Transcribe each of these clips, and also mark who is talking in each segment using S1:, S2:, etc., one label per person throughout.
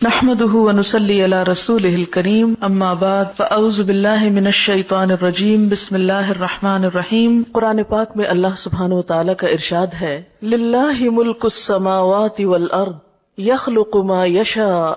S1: نحمده ونصلي على رسوله الكريم اما بعد فاعوذ باللہ من الشیطان الرجیم بسم اللہ الرحمن الرحیم۔ قرآن پاک میں اللہ سبحانہ وتعالی کا ارشاد ہے للہ ملک السماوات والارض یخلق ما یشاء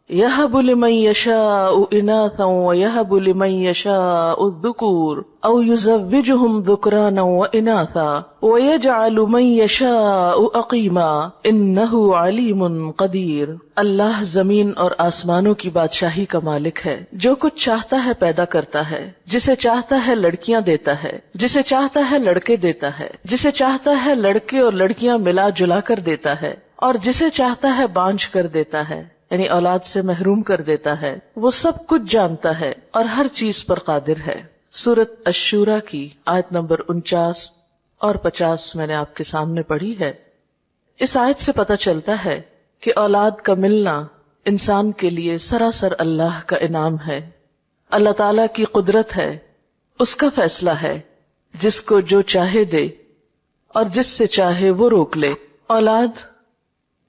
S1: یہب لمن یشاء اناثا ویہب لمن یشاء الذکور او یزوجہم ذکرانا واناثا ویجعل من یشاء عقیما انہ علیم قدیر۔ اللہ زمین اور آسمانوں کی بادشاہی کا مالک ہے، جو کچھ چاہتا ہے پیدا کرتا ہے، جسے چاہتا ہے لڑکیاں دیتا ہے، جسے چاہتا ہے لڑکے دیتا ہے، جسے چاہتا ہے لڑکے اور لڑکیاں ملا جلا کر دیتا ہے، اور جسے چاہتا ہے بانجھ کر دیتا ہے، یعنی اولاد سے محروم کر دیتا ہے۔ وہ سب کچھ جانتا ہے اور ہر چیز پر قادر ہے۔ سورۃ الشورى کی آیت نمبر 49 اور 50 میں نے آپ کے سامنے پڑھی ہے۔ اس آیت سے پتہ چلتا ہے کہ اولاد کا ملنا انسان کے لیے سراسر اللہ کا انعام ہے، اللہ تعالی کی قدرت ہے، اس کا فیصلہ ہے، جس کو جو چاہے دے اور جس سے چاہے وہ روک لے۔ اولاد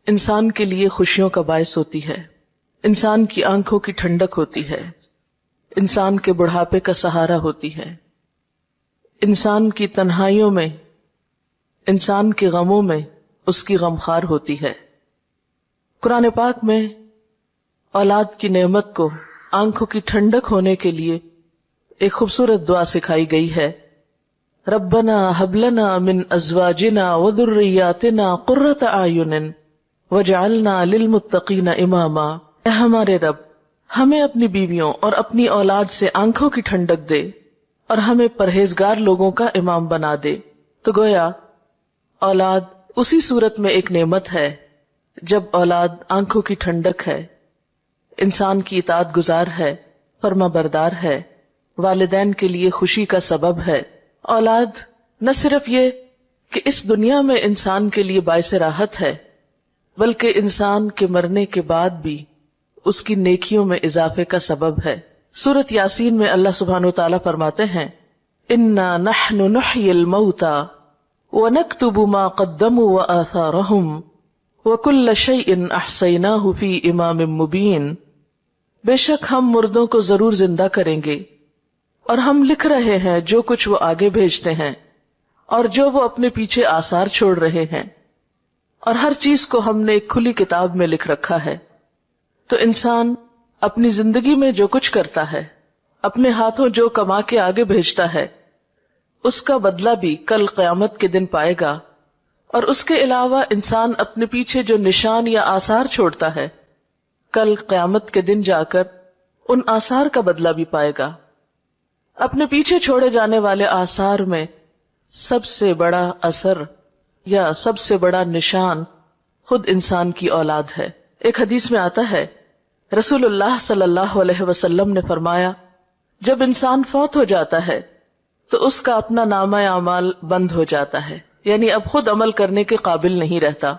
S1: انسان کے لیے خوشیوں کا باعث ہوتی ہے، انسان کی آنکھوں کی ٹھنڈک ہوتی ہے، انسان کے بڑھاپے کا سہارا ہوتی ہے، انسان کی تنہائیوں میں، انسان کے غموں میں اس کی غمخوار ہوتی ہے۔ قرآن پاک میں اولاد کی نعمت کو آنکھوں کی ٹھنڈک ہونے کے لیے ایک خوبصورت دعا سکھائی گئی ہے، ربنا ہب لنا من ازواجنا وذریاتنا قرۃ اعین وجعلنا للمتقین اماما۔ اے ہمارے رب، ہمیں اپنی بیویوں اور اپنی اولاد سے آنکھوں کی ٹھنڈک دے اور ہمیں پرہیزگار لوگوں کا امام بنا دے۔ تو گویا اولاد اسی صورت میں ایک نعمت ہے جب اولاد آنکھوں کی ٹھنڈک ہے، انسان کی اطاعت گزار ہے، فرما بردار ہے، والدین کے لیے خوشی کا سبب ہے۔ اولاد نہ صرف یہ کہ اس دنیا میں انسان کے لیے باعث راحت ہے، بلکہ انسان کے مرنے کے بعد بھی اس کی نیکیوں میں اضافے کا سبب ہے۔ سورۃ یاسین میں اللہ سبحانہ وتعالی فرماتے ہیں انا نحن نحیی الموتى ونکتب ما قدموا وآثارهم وکل شیء احصیناہ فی امام مبین۔ بے شک ہم مردوں کو ضرور زندہ کریں گے اور ہم لکھ رہے ہیں جو کچھ وہ آگے بھیجتے ہیں اور جو وہ اپنے پیچھے آثار چھوڑ رہے ہیں، اور ہر چیز کو ہم نے ایک کھلی کتاب میں لکھ رکھا ہے۔ تو انسان اپنی زندگی میں جو کچھ کرتا ہے، اپنے ہاتھوں جو کما کے آگے بھیجتا ہے، اس کا بدلہ بھی کل قیامت کے دن پائے گا، اور اس کے علاوہ انسان اپنے پیچھے جو نشان یا آثار چھوڑتا ہے، کل قیامت کے دن جا کر ان آثار کا بدلہ بھی پائے گا۔ اپنے پیچھے چھوڑے جانے والے آثار میں سب سے بڑا اثر یا سب سے بڑا نشان خود انسان کی اولاد ہے۔ ایک حدیث میں آتا ہے رسول اللہ صلی اللہ علیہ وسلم نے فرمایا جب انسان فوت ہو جاتا ہے تو اس کا اپنا نامہ اعمال بند ہو جاتا ہے، یعنی اب خود عمل کرنے کے قابل نہیں رہتا۔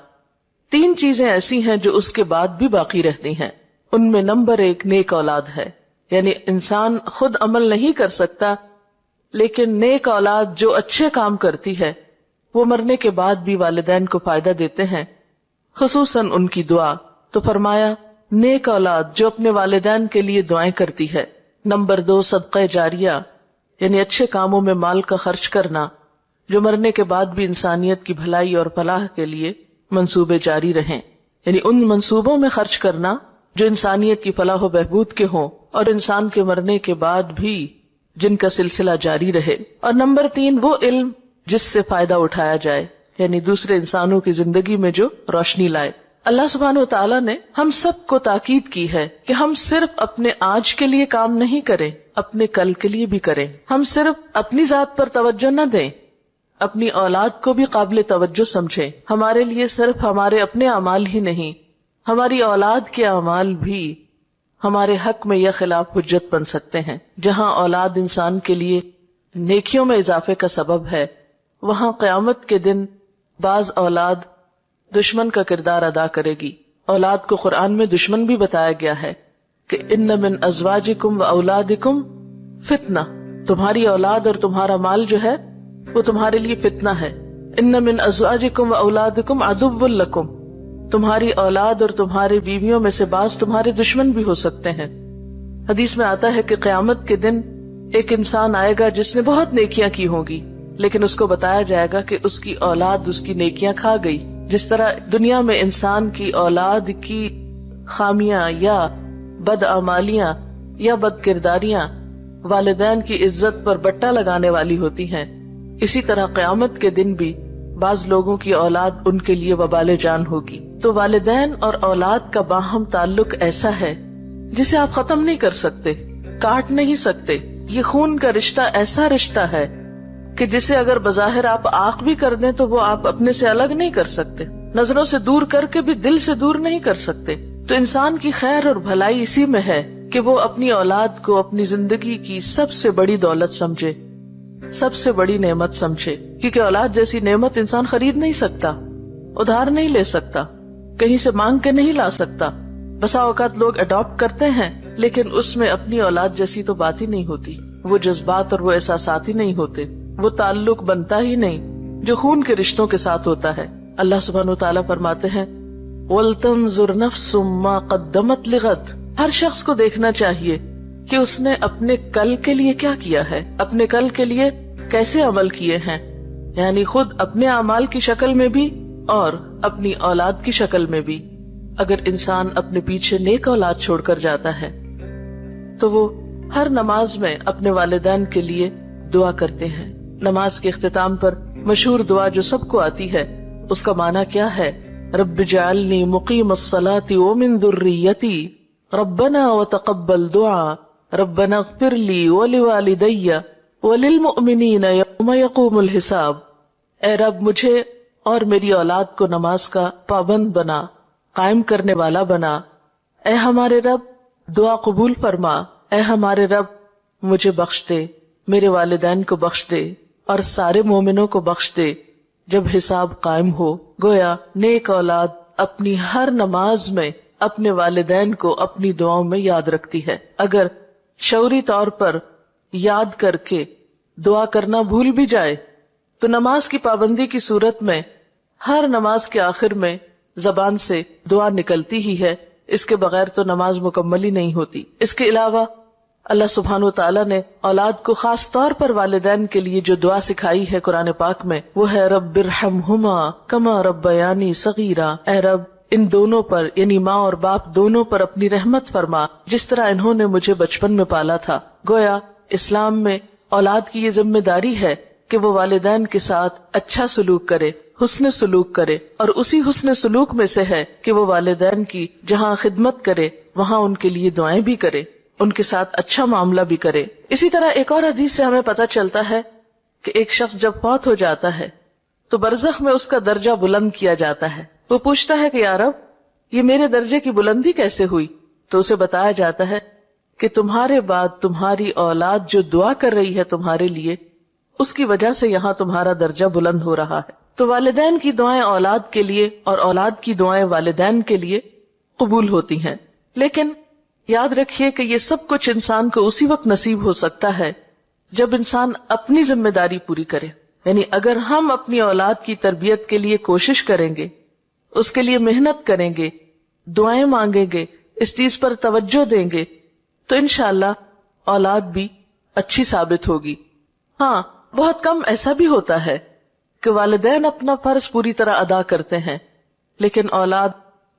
S1: 3 چیزیں ایسی ہیں جو اس کے بعد بھی باقی رہتی ہیں، ان میں نمبر 1 نیک اولاد ہے، یعنی انسان خود عمل نہیں کر سکتا، لیکن نیک اولاد جو اچھے کام کرتی ہے وہ مرنے کے بعد بھی والدین کو فائدہ دیتے ہیں، خصوصاً ان کی دعا۔ تو فرمایا نیک اولاد جو اپنے والدین کے لیے دعائیں کرتی ہے۔ نمبر 2 صدقہ جاریہ، یعنی اچھے کاموں میں مال کا خرچ کرنا جو مرنے کے بعد بھی انسانیت کی بھلائی اور فلاح کے لیے منصوبے جاری رہیں، یعنی ان منصوبوں میں خرچ کرنا جو انسانیت کی فلاح و بہبود کے ہوں اور انسان کے مرنے کے بعد بھی جن کا سلسلہ جاری رہے۔ اور نمبر 3 وہ علم جس سے فائدہ اٹھایا جائے، یعنی دوسرے انسانوں کی زندگی میں جو روشنی لائے۔ اللہ سبحانہ وتعالی نے ہم سب کو تاکید کی ہے کہ ہم صرف اپنے آج کے لیے کام نہیں کریں، اپنے کل کے لیے بھی کریں۔ ہم صرف اپنی ذات پر توجہ نہ دیں، اپنی اولاد کو بھی قابل توجہ سمجھیں۔ ہمارے لیے صرف ہمارے اپنے اعمال ہی نہیں، ہماری اولاد کے اعمال بھی ہمارے حق میں یا خلاف حجت بن سکتے ہیں۔ جہاں اولاد انسان کے لیے نیکیوں میں اضافے کا سبب ہے، وہاں قیامت کے دن بعض اولاد دشمن کا کردار ادا کرے گی۔ اولاد کو قرآن میں دشمن بھی بتایا گیا ہے کہ ان من ازواجکم و اولادکم فتنہ، تمہاری اولاد اور تمہارا مال جو ہے وہ تمہارے لیے فتنہ ہے۔ ان من ازواجکم و اولادکم عدو لکم، تمہاری اولاد اور تمہاری بیویوں میں سے بعض تمہارے دشمن بھی ہو سکتے ہیں۔ حدیث میں آتا ہے کہ قیامت کے دن ایک انسان آئے گا جس نے بہت نیکیاں کی ہوں گی، لیکن اس کو بتایا جائے گا کہ اس کی اولاد اس کی نیکیاں کھا گئی۔ جس طرح دنیا میں انسان کی اولاد کی خامیاں یا بدعمالیاں یا بد کرداریاں والدین کی عزت پر بٹا لگانے والی ہوتی ہیں، اسی طرح قیامت کے دن بھی بعض لوگوں کی اولاد ان کے لیے وبال جان ہوگی۔ تو والدین اور اولاد کا باہم تعلق ایسا ہے جسے آپ ختم نہیں کر سکتے، کاٹ نہیں سکتے۔ یہ خون کا رشتہ ایسا رشتہ ہے کہ جسے اگر بظاہر آپ آنکھ بھی کر دیں تو وہ آپ اپنے سے الگ نہیں کر سکتے، نظروں سے دور کر کے بھی دل سے دور نہیں کر سکتے۔ تو انسان کی خیر اور بھلائی اسی میں ہے کہ وہ اپنی اولاد کو اپنی زندگی کی سب سے بڑی دولت سمجھے، سب سے بڑی نعمت سمجھے، کیونکہ اولاد جیسی نعمت انسان خرید نہیں سکتا، ادھار نہیں لے سکتا، کہیں سے مانگ کے نہیں لا سکتا۔ بسا اوقات لوگ اڈاپٹ کرتے ہیں لیکن اس میں اپنی اولاد جیسی تو بات ہی نہیں ہوتی، وہ جذبات اور وہ احساسات ہی نہیں ہوتے، وہ تعلق بنتا ہی نہیں جو خون کے رشتوں کے ساتھ ہوتا ہے۔ اللہ سبحانہ وتعالیٰ فرماتے ہیں وَلْتَنْظُرْ نَفْسٌ مَا قَدَّمَتْ لِغَدٍ، ہر شخص کو دیکھنا چاہیے کہ اس نے اپنے کل کے لیے کیا کیا ہے، اپنے کل کے لیے کیسے عمل کیے ہیں، یعنی خود اپنے اعمال کی شکل میں بھی اور اپنی اولاد کی شکل میں بھی۔ اگر انسان اپنے پیچھے نیک اولاد چھوڑ کر جاتا ہے تو وہ ہر نماز میں اپنے والدین کے لیے دعا کرتے ہیں۔ نماز کے اختتام پر مشہور دعا جو سب کو آتی ہے، اس کا معنی کیا ہے؟ رب اجعلنی مقیم الصلاۃ ومن ذریتی ربنا وتقبل دعا ربنا اغفر لی ولوالدی وللمؤمنین یوم یقوم الحساب۔ اے رب مجھے اور میری اولاد کو نماز کا پابند بنا، قائم کرنے والا بنا۔ اے ہمارے رب دعا قبول فرما، اے ہمارے رب مجھے بخش دے، میرے والدین کو بخش دے اور سارے مومنوں کو بخش دے جب حساب قائم ہو۔ گویا نیک اولاد اپنی ہر نماز میں اپنے والدین کو اپنی دعاؤں میں یاد رکھتی ہے۔ اگر شعوری طور پر یاد کر کے دعا کرنا بھول بھی جائے تو نماز کی پابندی کی صورت میں ہر نماز کے آخر میں زبان سے دعا نکلتی ہی ہے، اس کے بغیر تو نماز مکمل ہی نہیں ہوتی۔ اس کے علاوہ اللہ سبحانہ وتعالیٰ نے اولاد کو خاص طور پر والدین کے لیے جو دعا سکھائی ہے قرآن پاک میں، وہ ہے رب ارحمہما کما ربیانی صغیرا۔ اے رب ان دونوں پر یعنی ماں اور باپ دونوں پر اپنی رحمت فرما جس طرح انہوں نے مجھے بچپن میں پالا تھا۔ گویا اسلام میں اولاد کی یہ ذمہ داری ہے کہ وہ والدین کے ساتھ اچھا سلوک کرے، حسن سلوک کرے، اور اسی حسن سلوک میں سے ہے کہ وہ والدین کی جہاں خدمت کرے وہاں ان کے لیے دعائیں بھی کرے، ان کے ساتھ اچھا معاملہ بھی کرے۔ اسی طرح ایک اور حدیث سے ہمیں پتہ چلتا ہے کہ ایک شخص جب فوت ہو جاتا ہے تو برزخ میں اس کا درجہ بلند کیا جاتا ہے۔ وہ پوچھتا ہے کہ یا رب یہ میرے درجے کی بلندی کیسے ہوئی؟ تو اسے بتایا جاتا ہے کہ تمہارے بعد تمہاری اولاد جو دعا کر رہی ہے تمہارے لیے، اس کی وجہ سے یہاں تمہارا درجہ بلند ہو رہا ہے۔ تو والدین کی دعائیں اولاد کے لیے اور اولاد کی دعائیں والدین کے لیے قبول ہوتی ہیں، لیکن یاد رکھیے کہ یہ سب کچھ انسان کو اسی وقت نصیب ہو سکتا ہے جب انسان اپنی ذمہ داری پوری کرے۔ یعنی اگر ہم اپنی اولاد کی تربیت کے لیے کوشش کریں گے، اس کے لیے محنت کریں گے، دعائیں مانگیں گے، اس چیز پر توجہ دیں گے تو انشاءاللہ اولاد بھی اچھی ثابت ہوگی۔ ہاں بہت کم ایسا بھی ہوتا ہے کہ والدین اپنا فرض پوری طرح ادا کرتے ہیں لیکن اولاد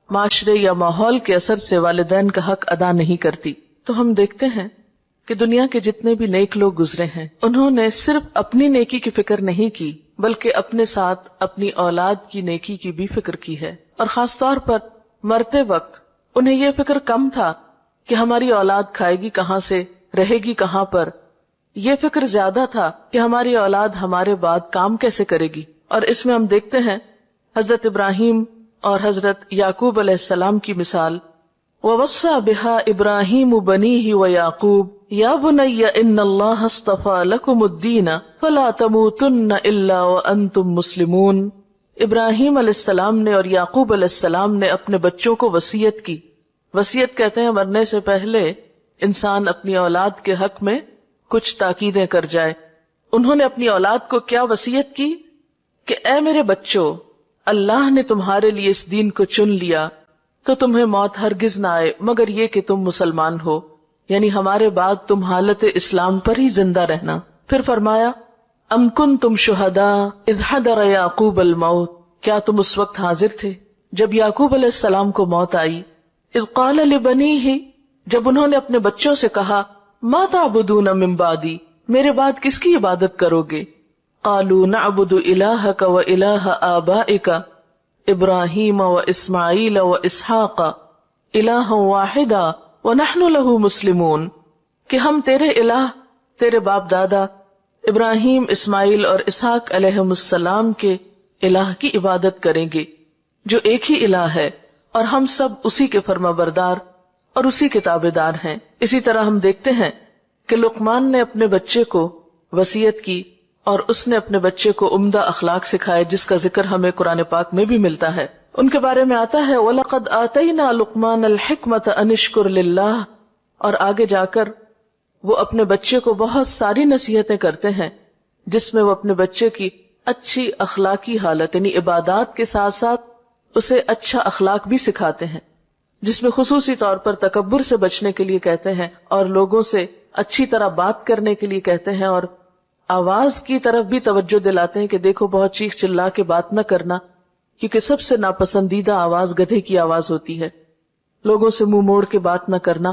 S1: معاشرے یا ماحول کے اثر سے والدین کا حق ادا نہیں کرتی۔ تو ہم دیکھتے ہیں کہ دنیا کے جتنے بھی نیک لوگ گزرے ہیں انہوں نے صرف اپنی نیکی کی فکر نہیں کی بلکہ اپنے ساتھ اپنی اولاد کی نیکی کی بھی فکر کی ہے، اور خاص طور پر مرتے وقت انہیں یہ فکر کم تھا کہ ہماری اولاد کھائے گی کہاں سے، رہے گی کہاں پر، یہ فکر زیادہ تھا کہ ہماری اولاد ہمارے بعد کام کیسے کرے گی۔ اور اس میں ہم دیکھتے ہیں حضرت ابراہیم اور حضرت یعقوب علیہ السلام کی مثال، وَوَصَّى بِهَا إِبْرَاهِيمُ بَنِيهِ وَيَعْقُوبُ يَا بُنَيَّ إِنَّ اللَّهَ اصْطَفَى لَكُمُ الدِّينَ فَلَا تَمُوتُنَّ إِلَّا وَأَنْتُمْ مُسْلِمُونَ۔ ابراہیم علیہ السلام نے اور یعقوب علیہ السلام نے اپنے بچوں کو وصیت کی۔ وصیت کہتے ہیں مرنے سے پہلے انسان اپنی اولاد کے حق میں کچھ تاکیدیں کر جائے۔ انہوں نے اپنی اولاد کو کیا وصیت کی کہ اے میرے بچوں، اللہ نے تمہارے لیے اس دین کو چن لیا تو تمہیں موت ہرگز نہ آئے مگر یہ کہ تم مسلمان ہو، یعنی ہمارے بعد تم حالت اسلام پر ہی زندہ رہنا۔ پھر فرمایا ام کنتم شہداء اذ حضر یعقوب الموت، کیا تم اس وقت حاضر تھے جب یعقوب علیہ السلام کو موت آئی، اذ قال لبنیہ، جب انہوں نے اپنے بچوں سے کہا ما تعبدون من بعدی، میرے بعد کس کی عبادت کرو گے، قالوا نعبد الہک و الہ آبائک ابراہیم و اسماعیل و اسحاق الہا واحدا ونحن له مسلمون، کہ ہم تیرے الہ، تیرے باپ دادا ابراہیم، اسماعیل اور اسحاق علیہم السلام کے الہ کی عبادت کریں گے جو ایک ہی الہ ہے، اور ہم سب اسی کے فرما بردار اور اسی کے تابعدار ہیں۔ اسی طرح ہم دیکھتے ہیں کہ لقمان نے اپنے بچے کو وصیت کی اور اس نے اپنے بچے کو عمدہ اخلاق سکھائے، جس کا ذکر ہمیں قرآن پاک میں بھی ملتا ہے۔ ان کے بارے میں آتا ہے وَلَقَدْ آتَيْنَا لُقْمَانَ الْحِكْمَةَ أَنِ اشْكُرْ لِلَّهِ، اور آگے جا کر وہ اپنے بچے کو بہت ساری نصیحتیں کرتے ہیں جس میں وہ اپنے بچے کی اچھی اخلاقی حالت یعنی عبادات کے ساتھ ساتھ اسے اچھا اخلاق بھی سکھاتے ہیں، جس میں خصوصی طور پر تکبر سے بچنے کے لیے کہتے ہیں اور لوگوں سے اچھی طرح بات کرنے کے لیے کہتے ہیں، اور آواز کی طرف بھی توجہ دلاتے ہیں کہ دیکھو بہت چیخ چلا کے بات نہ کرنا، کیونکہ سب سے ناپسندیدہ آواز گدھے کی آواز ہوتی ہے، لوگوں سے منہ موڑ کے بات نہ کرنا،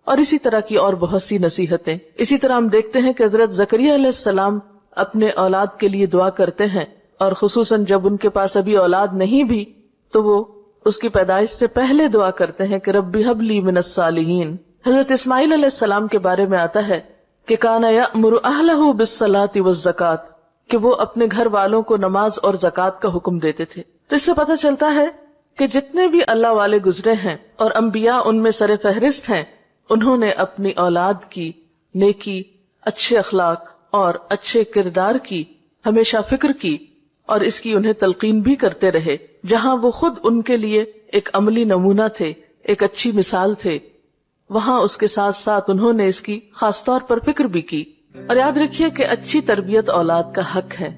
S1: اور اسی طرح کی اور بہت سی نصیحتیں۔ اسی طرح ہم دیکھتے ہیں کہ حضرت زکریا علیہ السلام اپنے اولاد کے لیے دعا کرتے ہیں، اور خصوصاً جب ان کے پاس ابھی اولاد نہیں بھی تو وہ اس کی پیدائش سے پہلے دعا کرتے ہیں کہ رب ہب لی من الصالحین۔ حضرت اسماعیل علیہ السلام کے بارے میں آتا ہے کہ کان یأمر اہلہ بالصلاۃ والزکاۃ، کہ وہ اپنے گھر والوں کو نماز اور زکوٰۃ کا حکم دیتے تھے۔ تو اس سے پتہ چلتا ہے کہ جتنے بھی اللہ والے گزرے ہیں اور انبیاء ان میں سر فہرست ہیں، انہوں نے اپنی اولاد کی نیکی، اچھے اخلاق اور اچھے کردار کی ہمیشہ فکر کی، اور اس کی انہیں تلقین بھی کرتے رہے۔ جہاں وہ خود ان کے لیے ایک عملی نمونہ تھے، ایک اچھی مثال تھے، وہاں اس کے ساتھ ساتھ انہوں نے اس کی خاص طور پر فکر بھی کی۔ اور یاد رکھیے کہ اچھی تربیت اولاد کا حق ہے۔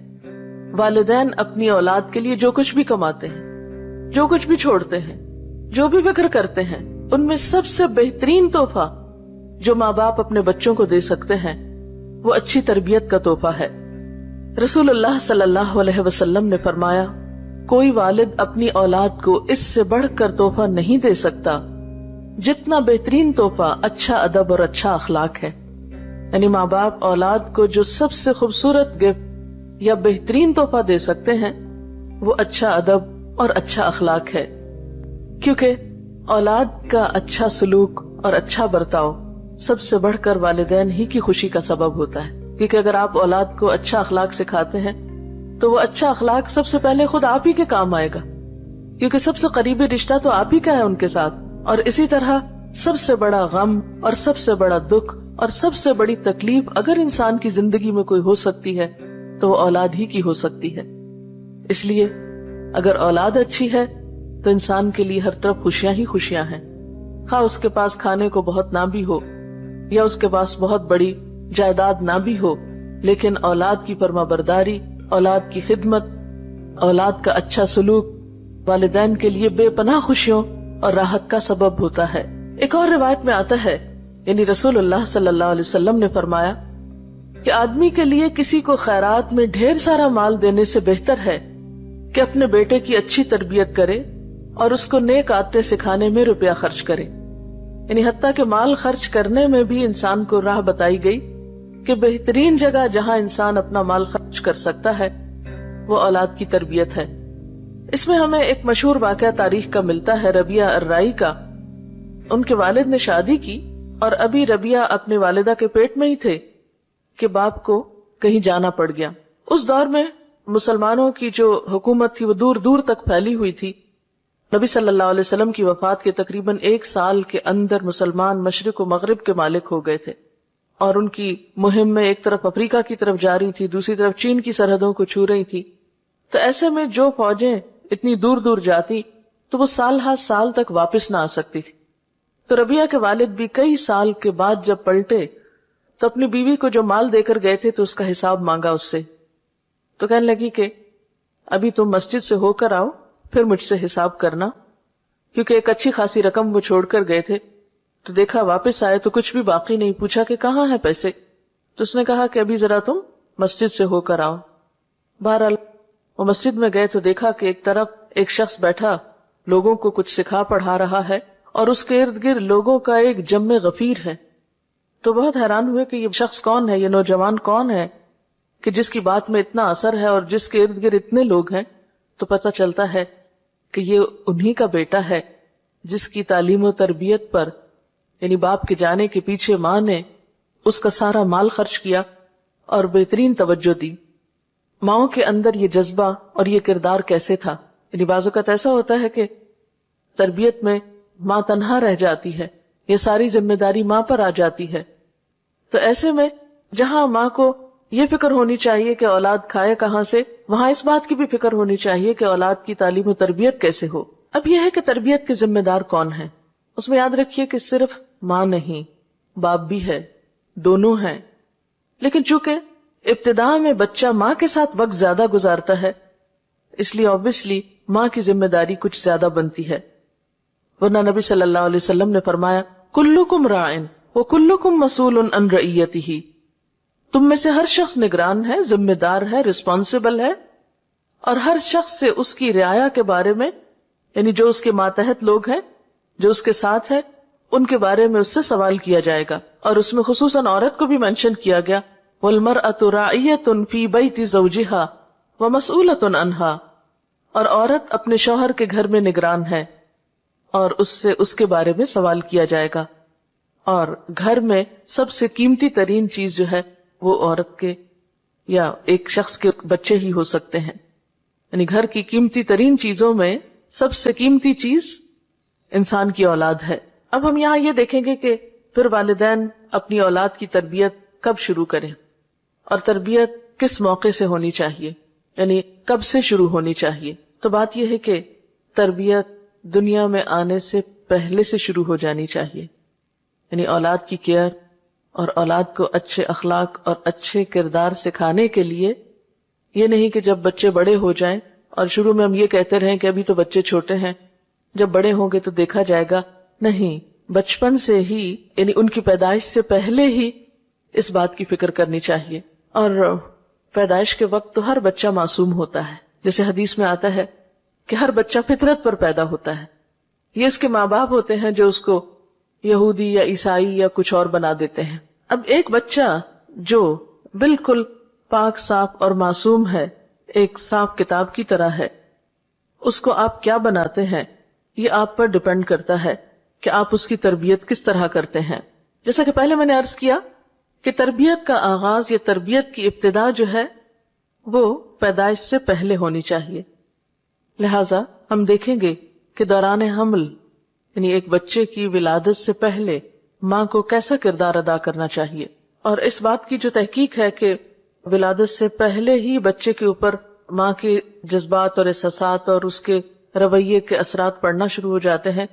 S1: والدین اپنی اولاد کے لیے جو کچھ بھی کماتے ہیں، جو کچھ بھی چھوڑتے ہیں، جو بھی فکر کرتے ہیں، ان میں سب سے بہترین تحفہ جو ماں باپ اپنے بچوں کو دے سکتے ہیں وہ اچھی تربیت کا تحفہ ہے۔ رسول اللہ صلی اللہ علیہ وسلم نے فرمایا کوئی والد اپنی اولاد کو اس سے بڑھ کر تحفہ نہیں دے سکتا جتنا بہترین تحفہ اچھا ادب اور اچھا اخلاق ہے۔ یعنی ماں باپ اولاد کو جو سب سے خوبصورت گفٹ یا بہترین تحفہ دے سکتے ہیں وہ اچھا ادب اور اچھا اخلاق ہے، کیونکہ اولاد کا اچھا سلوک اور اچھا برتاؤ سب سے بڑھ کر والدین ہی کی خوشی کا سبب ہوتا ہے۔ کیونکہ اگر آپ اولاد کو اچھا اخلاق سکھاتے ہیں تو وہ اچھا اخلاق سب سے پہلے خود آپ ہی کے کام آئے گا، کیونکہ سب سے قریبی رشتہ تو آپ ہی کا ہے ان کے ساتھ۔ اور اسی طرح سب سے بڑا غم اور سب سے بڑا دکھ اور سب سے بڑی تکلیف اگر انسان کی زندگی میں کوئی ہو سکتی ہے تو وہ اولاد ہی کی ہو سکتی ہے۔ اس لیے اگر اولاد اچھی ہے تو انسان کے لیے ہر طرف خوشیاں ہی خوشیاں ہیں، خواہ اس کے پاس کھانے کو بہت نہ بھی ہو یا اس کے پاس بہت بڑی جائیداد نہ بھی ہو، لیکن اولاد کی فرما برداری، اولاد کی خدمت، اولاد کا اچھا سلوک والدین کے لیے بے پناہ خوشیوں اور راحت کا سبب ہوتا ہے۔ ایک اور روایت میں آتا ہے، یعنی رسول اللہ صلی اللہ علیہ وسلم نے فرمایا کہ آدمی کے لیے کسی کو خیرات میں ڈھیر سارا مال دینے سے بہتر ہے کہ اپنے بیٹے کی اچھی تربیت کرے اور اس کو نیک عادتیں سکھانے میں روپیہ خرچ کرے۔ یعنی حتیٰ کہ مال خرچ کرنے میں بھی انسان کو راہ بتائی گئی کہ بہترین جگہ جہاں انسان اپنا مال خرچ کر سکتا ہے وہ اولاد کی تربیت ہے۔ اس میں ہمیں ایک مشہور واقعہ تاریخ کا ملتا ہے ربیہ الرائی کا۔ ان کے والد نے شادی کی اور ابھی ربیہ اپنے والدہ کے پیٹ میں ہی تھے کہ باپ کو کہیں جانا پڑ گیا۔ اس دور میں مسلمانوں کی جو حکومت تھی وہ دور دور تک پھیلی ہوئی تھی۔ نبی صلی اللہ علیہ وسلم کی وفات کے تقریباً 1 سال کے اندر مسلمان مشرق و مغرب کے مالک ہو گئے تھے، اور ان کی مہم میں ایک طرف افریقہ کی طرف جا رہی تھی، دوسری طرف چین کی سرحدوں کو چھو رہی تھی۔ تو ایسے میں جو فوجیں اتنی دور دور جاتی تو وہ سال ہر سال تک واپس نہ آ سکتی تھی۔ تو ربیہ کے والد بھی کئی سال کے بعد جب پلٹے تو اپنی بیوی کو جو مال دے کر گئے تھے تو اس کا حساب مانگا اس سے۔ تو کہنے لگی کہ ابھی تم مسجد سے ہو کر آؤ پھر مجھ سے حساب کرنا، کیونکہ ایک اچھی خاصی رقم وہ چھوڑ کر گئے تھے. تو دیکھا واپس آئے تو کچھ بھی باقی نہیں. پوچھا کہ کہاں ہے پیسے؟ تو اس نے کہا کہ ابھی ذرا تم مسجد سے ہو کر آؤ. بہرحال وہ مسجد میں گئے تو دیکھا کہ ایک طرف ایک شخص بیٹھا لوگوں کو کچھ سکھا پڑھا رہا ہے اور اس کے ارد گرد لوگوں کا ایک جم غفیر ہے. تو بہت حیران ہوئے کہ یہ شخص کون ہے، یہ نوجوان کون ہے کہ جس کی بات میں اتنا اثر ہے اور جس کے ارد گرد اتنے لوگ ہیں. تو پتہ چلتا ہے کہ یہ انہی کا بیٹا ہے جس کی تعلیم و تربیت پر، یعنی باپ کے جانے کے پیچھے ماں نے اس کا سارا مال خرچ کیا اور بہترین توجہ دی. ماؤں کے اندر یہ جذبہ اور یہ کردار کیسے تھا؟ یعنی بعض اوقات ایسا ہوتا ہے کہ تربیت میں ماں تنہا رہ جاتی ہے، یہ ساری ذمہ داری ماں پر آ جاتی ہے. تو ایسے میں جہاں ماں کو یہ فکر ہونی چاہیے کہ اولاد کھائے کہاں سے، وہاں اس بات کی بھی فکر ہونی چاہیے کہ اولاد کی تعلیم و تربیت کیسے ہو. اب یہ ہے کہ تربیت کے ذمہ دار کون ہیں؟ اس میں یاد رکھیے کہ صرف ماں نہیں، باپ بھی ہے، دونوں ہیں. لیکن چونکہ ابتدا میں بچہ ماں کے ساتھ وقت زیادہ گزارتا ہے، اس لیے obviously ماں کی ذمہ داری کچھ زیادہ بنتی ہے. ورنہ نبی صلی اللہ علیہ وسلم نے فرمایا کلکم راعٍ وکلکم مسئول عن رعیتہ، تم میں سے ہر شخص نگران ہے، ذمہ دار ہے، رسپانسبل ہے، اور ہر شخص سے اس کی رعایا کے بارے میں، یعنی جو اس کے ماتحت لوگ ہیں، جو اس کے ساتھ ہے، ان کے بارے میں اس سے سوال کیا جائے گا. اور اس میں خصوصاً عورت کو بھی مینشن کیا گیا وَالْمَرْأَةُ رَاعِيَةٌ فِي بَيْتِ زَوْجِهَا وَمَسْئُولَةٌ عَنْهَا، اور عورت اپنے شوہر کے گھر میں نگران ہے اور اس سے اس کے بارے میں سوال کیا جائے گا. اور گھر میں سب سے قیمتی ترین چیز جو ہے وہ عورت کے یا ایک شخص کے بچے ہی ہو سکتے ہیں. یعنی گھر کی قیمتی ترین چیزوں میں سب سے قیمتی چیز انسان کی اولاد ہے. اب ہم یہاں یہ دیکھیں گے کہ پھر والدین اپنی اولاد کی تربیت کب شروع کریں اور تربیت کس موقع سے ہونی چاہیے، یعنی کب سے شروع ہونی چاہیے. تو بات یہ ہے کہ تربیت دنیا میں آنے سے پہلے سے شروع ہو جانی چاہیے. یعنی اولاد کی کیئر اور اولاد کو اچھے اخلاق اور اچھے کردار سکھانے کے لیے یہ نہیں کہ جب بچے بڑے ہو جائیں اور شروع میں ہم یہ کہتے رہیں کہ ابھی تو بچے چھوٹے ہیں، جب بڑے ہوں گے تو دیکھا جائے گا. نہیں، بچپن سے ہی، یعنی ان کی پیدائش سے پہلے ہی اس بات کی فکر کرنی چاہیے. اور پیدائش کے وقت تو ہر بچہ معصوم ہوتا ہے، جیسے حدیث میں آتا ہے کہ ہر بچہ فطرت پر پیدا ہوتا ہے. یہ اس کے ماں باپ ہوتے ہیں جو اس کو یہودی یا عیسائی یا کچھ اور بنا دیتے ہیں. اب ایک بچہ جو بالکل پاک صاف اور معصوم ہے، ایک صاف کتاب کی طرح ہے، اس کو آپ کیا بناتے ہیں یہ آپ پر ڈیپینڈ کرتا ہے کہ آپ اس کی تربیت کس طرح کرتے ہیں. جیسا کہ پہلے میں نے عرض کیا کہ تربیت کا آغاز یا تربیت کی ابتدا جو ہے وہ پیدائش سے پہلے ہونی چاہیے. لہذا ہم دیکھیں گے کہ دوران حمل، یعنی ایک بچے کی ولادت سے پہلے ماں کو کیسا کردار ادا کرنا چاہیے. اور اس بات کی جو تحقیق ہے کہ ولادت سے پہلے ہی بچے کے اوپر ماں کے جذبات اور احساسات اور اس کے رویے کے اثرات پڑنا شروع ہو جاتے ہیں،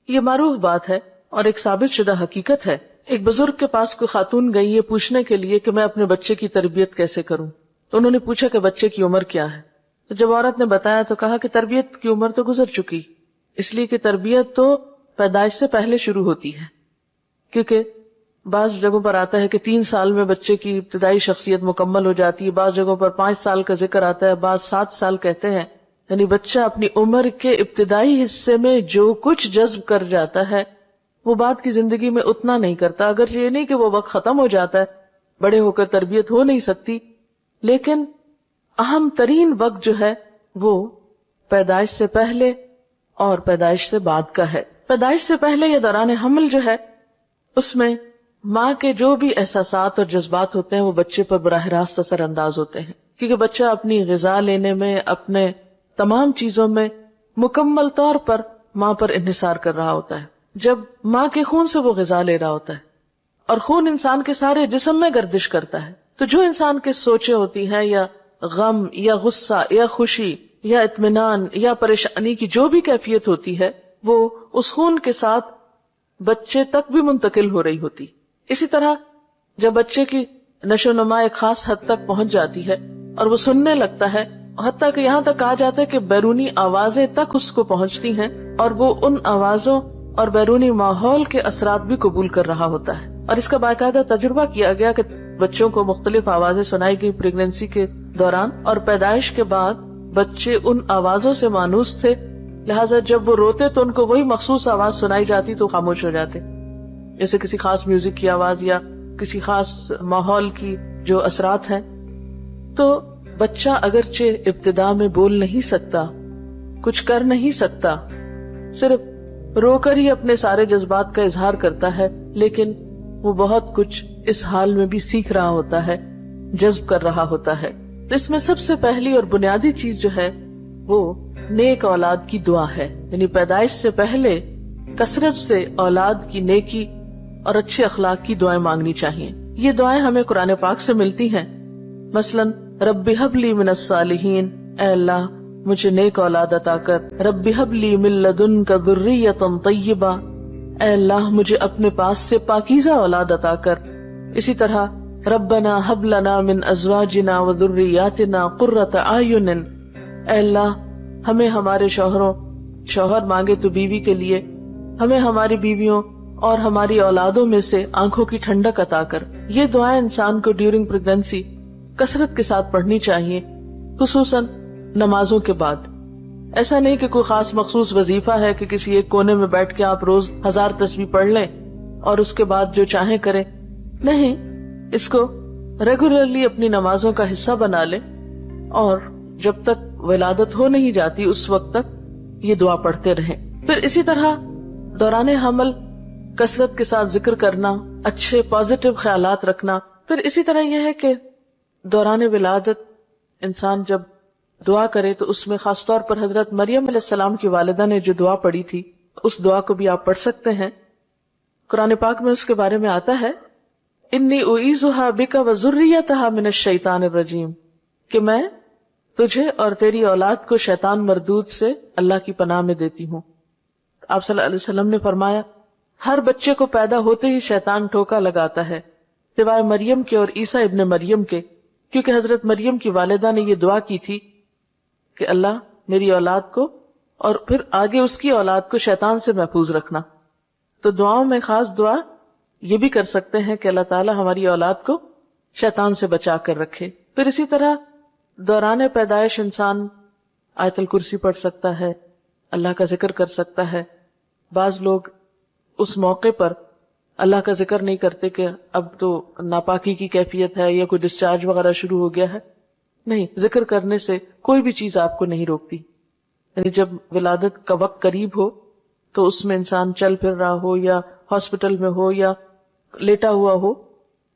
S1: یہ معروف بات ہے اور ایک ثابت شدہ حقیقت ہے. ایک بزرگ کے پاس کوئی خاتون گئی یہ پوچھنے کے لیے کہ میں اپنے بچے کی تربیت کیسے کروں. تو انہوں نے پوچھا کہ بچے کی عمر کیا ہے. تو جب عورت نے بتایا تو کہا کہ تربیت کی عمر تو گزر چکی، اس لیے کہ تربیت تو پیدائش سے پہلے شروع ہوتی ہے. کیونکہ بعض جگہوں پر آتا ہے کہ 3 سال میں بچے کی ابتدائی شخصیت مکمل ہو جاتی ہے، بعض جگہوں پر 5 سال کا ذکر آتا ہے، بعض 7 سال کہتے ہیں. یعنی بچہ اپنی عمر کے ابتدائی حصے میں جو کچھ جذب کر جاتا ہے وہ بعد کی زندگی میں اتنا نہیں کرتا. اگر یہ نہیں کہ وہ وقت ختم ہو جاتا ہے، بڑے ہو کر تربیت ہو نہیں سکتی، لیکن اہم ترین وقت جو ہے وہ پیدائش سے پہلے اور پیدائش سے بعد کا ہے. پیدائش سے پہلے یا دوران حمل جو ہے اس میں ماں کے جو بھی احساسات اور جذبات ہوتے ہیں وہ بچے پر براہ راست اثر انداز ہوتے ہیں، کیونکہ بچہ اپنی غذا لینے میں، اپنے تمام چیزوں میں مکمل طور پر ماں پر انحصار کر رہا ہوتا ہے. جب ماں کے خون سے وہ غذا لے رہا ہوتا ہے اور خون انسان کے سارے جسم میں گردش کرتا ہے، تو جو انسان کے سوچیں ہوتی ہیں یا غم یا غصہ یا خوشی یا اطمینان یا پریشانی کی جو بھی کیفیت ہوتی ہے وہ اس خون کے ساتھ بچے تک بھی منتقل ہو رہی ہوتی. اسی طرح جب بچے کی نشو و نما ایک خاص حد تک پہنچ جاتی ہے اور وہ سننے لگتا ہے حتیٰ کہ یہاں تک کہا جاتا ہے کہ بیرونی آوازیں تک اس کو پہنچتی ہیں اور وہ ان آوازوں اور بیرونی ماحول کے اثرات بھی قبول کر رہا ہوتا ہے. اور اس کا باقاعدہ تجربہ کیا گیا کہ بچوں کو مختلف آوازیں سنائی گئی پریگنینسی کے دوران، اور پیدائش کے بعد بچے ان آوازوں سے مانوس تھے، لہٰذا جب وہ روتے تو ان کو وہی مخصوص آواز سنائی جاتی تو خاموش ہو جاتے، جیسے کسی خاص میوزک کی آواز یا کسی خاص ماحول کی جو اثرات ہیں. تو بچہ اگرچہ ابتدا میں بول نہیں سکتا، کچھ کر نہیں سکتا، صرف رو کر ہی اپنے سارے جذبات کا اظہار کرتا ہے، لیکن وہ بہت کچھ اس حال میں بھی سیکھ رہا ہوتا ہے، جذب کر رہا ہوتا ہے. اس میں سب سے پہلی اور بنیادی چیز جو ہے وہ نیک اولاد کی دعا ہے. یعنی پیدائش سے پہلے کثرت سے اولاد کی نیکی اور اچھے اخلاق کی دعائیں مانگنی چاہیے. یہ دعائیں ہمیں قرآن پاک سے ملتی ہیں. مثلاً رب ہب لی من الصالحین، اے اللہ مجھے نیک اولاد عطا کر. رب ہب لی من لدنک ذریۃ طیبہ، اے اللہ مجھے اپنے پاس سے پاکیزہ اولاد عطا کر. اسی طرح ربنا ہب لنا من ازواجنا وذریاتنا قرۃ اعین، اے اللہ ہمیں ہمارے شوہر مانگے تو بیوی کے لیے، ہمیں ہماری بیویوں اور ہماری اولادوں میں سے آنکھوں کی ٹھنڈک عطا کر. یہ دعائیں انسان کو ڈیورنگ پریگنینسی کثرت کے ساتھ پڑھنی چاہیے، خصوصاً نمازوں کے بعد. ایسا نہیں کہ کوئی خاص مخصوص وظیفہ ہے کہ کسی ایک کونے میں بیٹھ کے آپ روز 1000 تسبیح پڑھ لیں اور اس کے بعد جو چاہیں کریں. نہیں، اس کو ریگولرلی اپنی نمازوں کا حصہ بنا لیں، اور جب تک ولادت ہو نہیں جاتی اس وقت تک یہ دعا پڑھتے رہیں. پھر اسی طرح دوران حمل کثرت کے ساتھ ذکر کرنا، اچھے پازیٹیو خیالات رکھنا. پھر اسی طرح یہ ہے کہ دوران ولادت انسان جب دعا کرے تو اس میں خاص طور پر حضرت مریم علیہ السلام کی والدہ نے جو دعا پڑھی تھی اس دعا کو بھی آپ پڑھ سکتے ہیں. قرآن پاک میں اس کے بارے میں آتا ہے انی اعیذھا بک وذریتھا من الشیطان الرجیم، کہ میں تجھے اور تیری اولاد کو شیطان مردود سے اللہ کی پناہ میں دیتی ہوں. آپ صلی اللہ علیہ وسلم نے فرمایا ہر بچے کو پیدا ہوتے ہی شیطان ٹھوکا لگاتا ہے سوائے مریم کے اور عیسیٰ ابن مریم کے، کیونکہ حضرت مریم کی والدہ نے یہ دعا کی تھی کہ اللہ میری اولاد کو اور پھر آگے اس کی اولاد کو شیطان سے محفوظ رکھنا. تو دعاؤں میں خاص دعا یہ بھی کر سکتے ہیں کہ اللہ تعالیٰ ہماری اولاد کو شیطان سے بچا کر رکھے. پھر اسی طرح دوران پیدائش انسان آیت الکرسی پڑھ سکتا ہے، اللہ کا ذکر کر سکتا ہے. بعض لوگ اس موقع پر اللہ کا ذکر نہیں کرتے کہ اب تو ناپاکی کی کیفیت ہے یا کوئی ڈسچارج وغیرہ شروع ہو گیا ہے. نہیں، ذکر کرنے سے کوئی بھی چیز آپ کو نہیں روکتی. یعنی جب ولادت کا وقت قریب ہو تو اس میں انسان چل پھر رہا ہو یا ہاسپٹل میں ہو یا لیٹا ہوا ہو،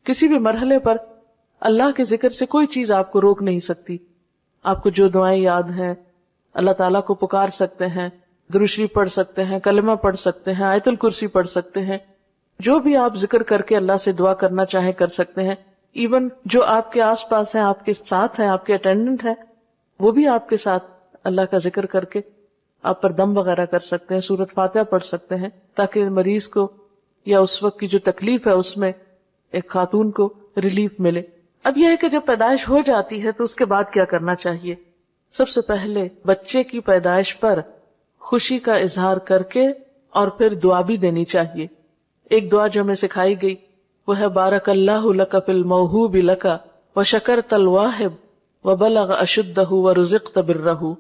S1: کسی بھی مرحلے پر اللہ کے ذکر سے کوئی چیز آپ کو روک نہیں سکتی. آپ کو جو دعائیں یاد ہیں اللہ تعالیٰ کو پکار سکتے ہیں، درود شریف پڑھ سکتے ہیں، کلمہ پڑھ سکتے ہیں، آیت الکرسی پڑھ سکتے ہیں. جو بھی آپ ذکر کر کے اللہ سے دعا کرنا چاہیں کر سکتے ہیں. ایون جو آپ کے آس پاس ہیں، آپ کے ساتھ ہیں، آپ کے اٹینڈنٹ ہیں، وہ بھی آپ کے ساتھ اللہ کا ذکر کر کے آپ پر دم وغیرہ کر سکتے ہیں، سورۃ فاتحہ پڑھ سکتے ہیں، تاکہ مریض کو یا اس وقت کی جو تکلیف ہے اس میں ایک خاتون کو ریلیف ملے. اب یہ ہے کہ جب پیدائش ہو جاتی ہے تو اس کے بعد کیا کرنا چاہیے. سب سے پہلے بچے کی پیدائش پر خوشی کا اظہار کر کے اور پھر دعا بھی دینی چاہیے. ایک دعا جو ہمیں سکھائی گئی وہ ہے بارک اللہ لک فی الموہوب لک وشکرت الواہب وبلغ اشدہ ورزقت برہ.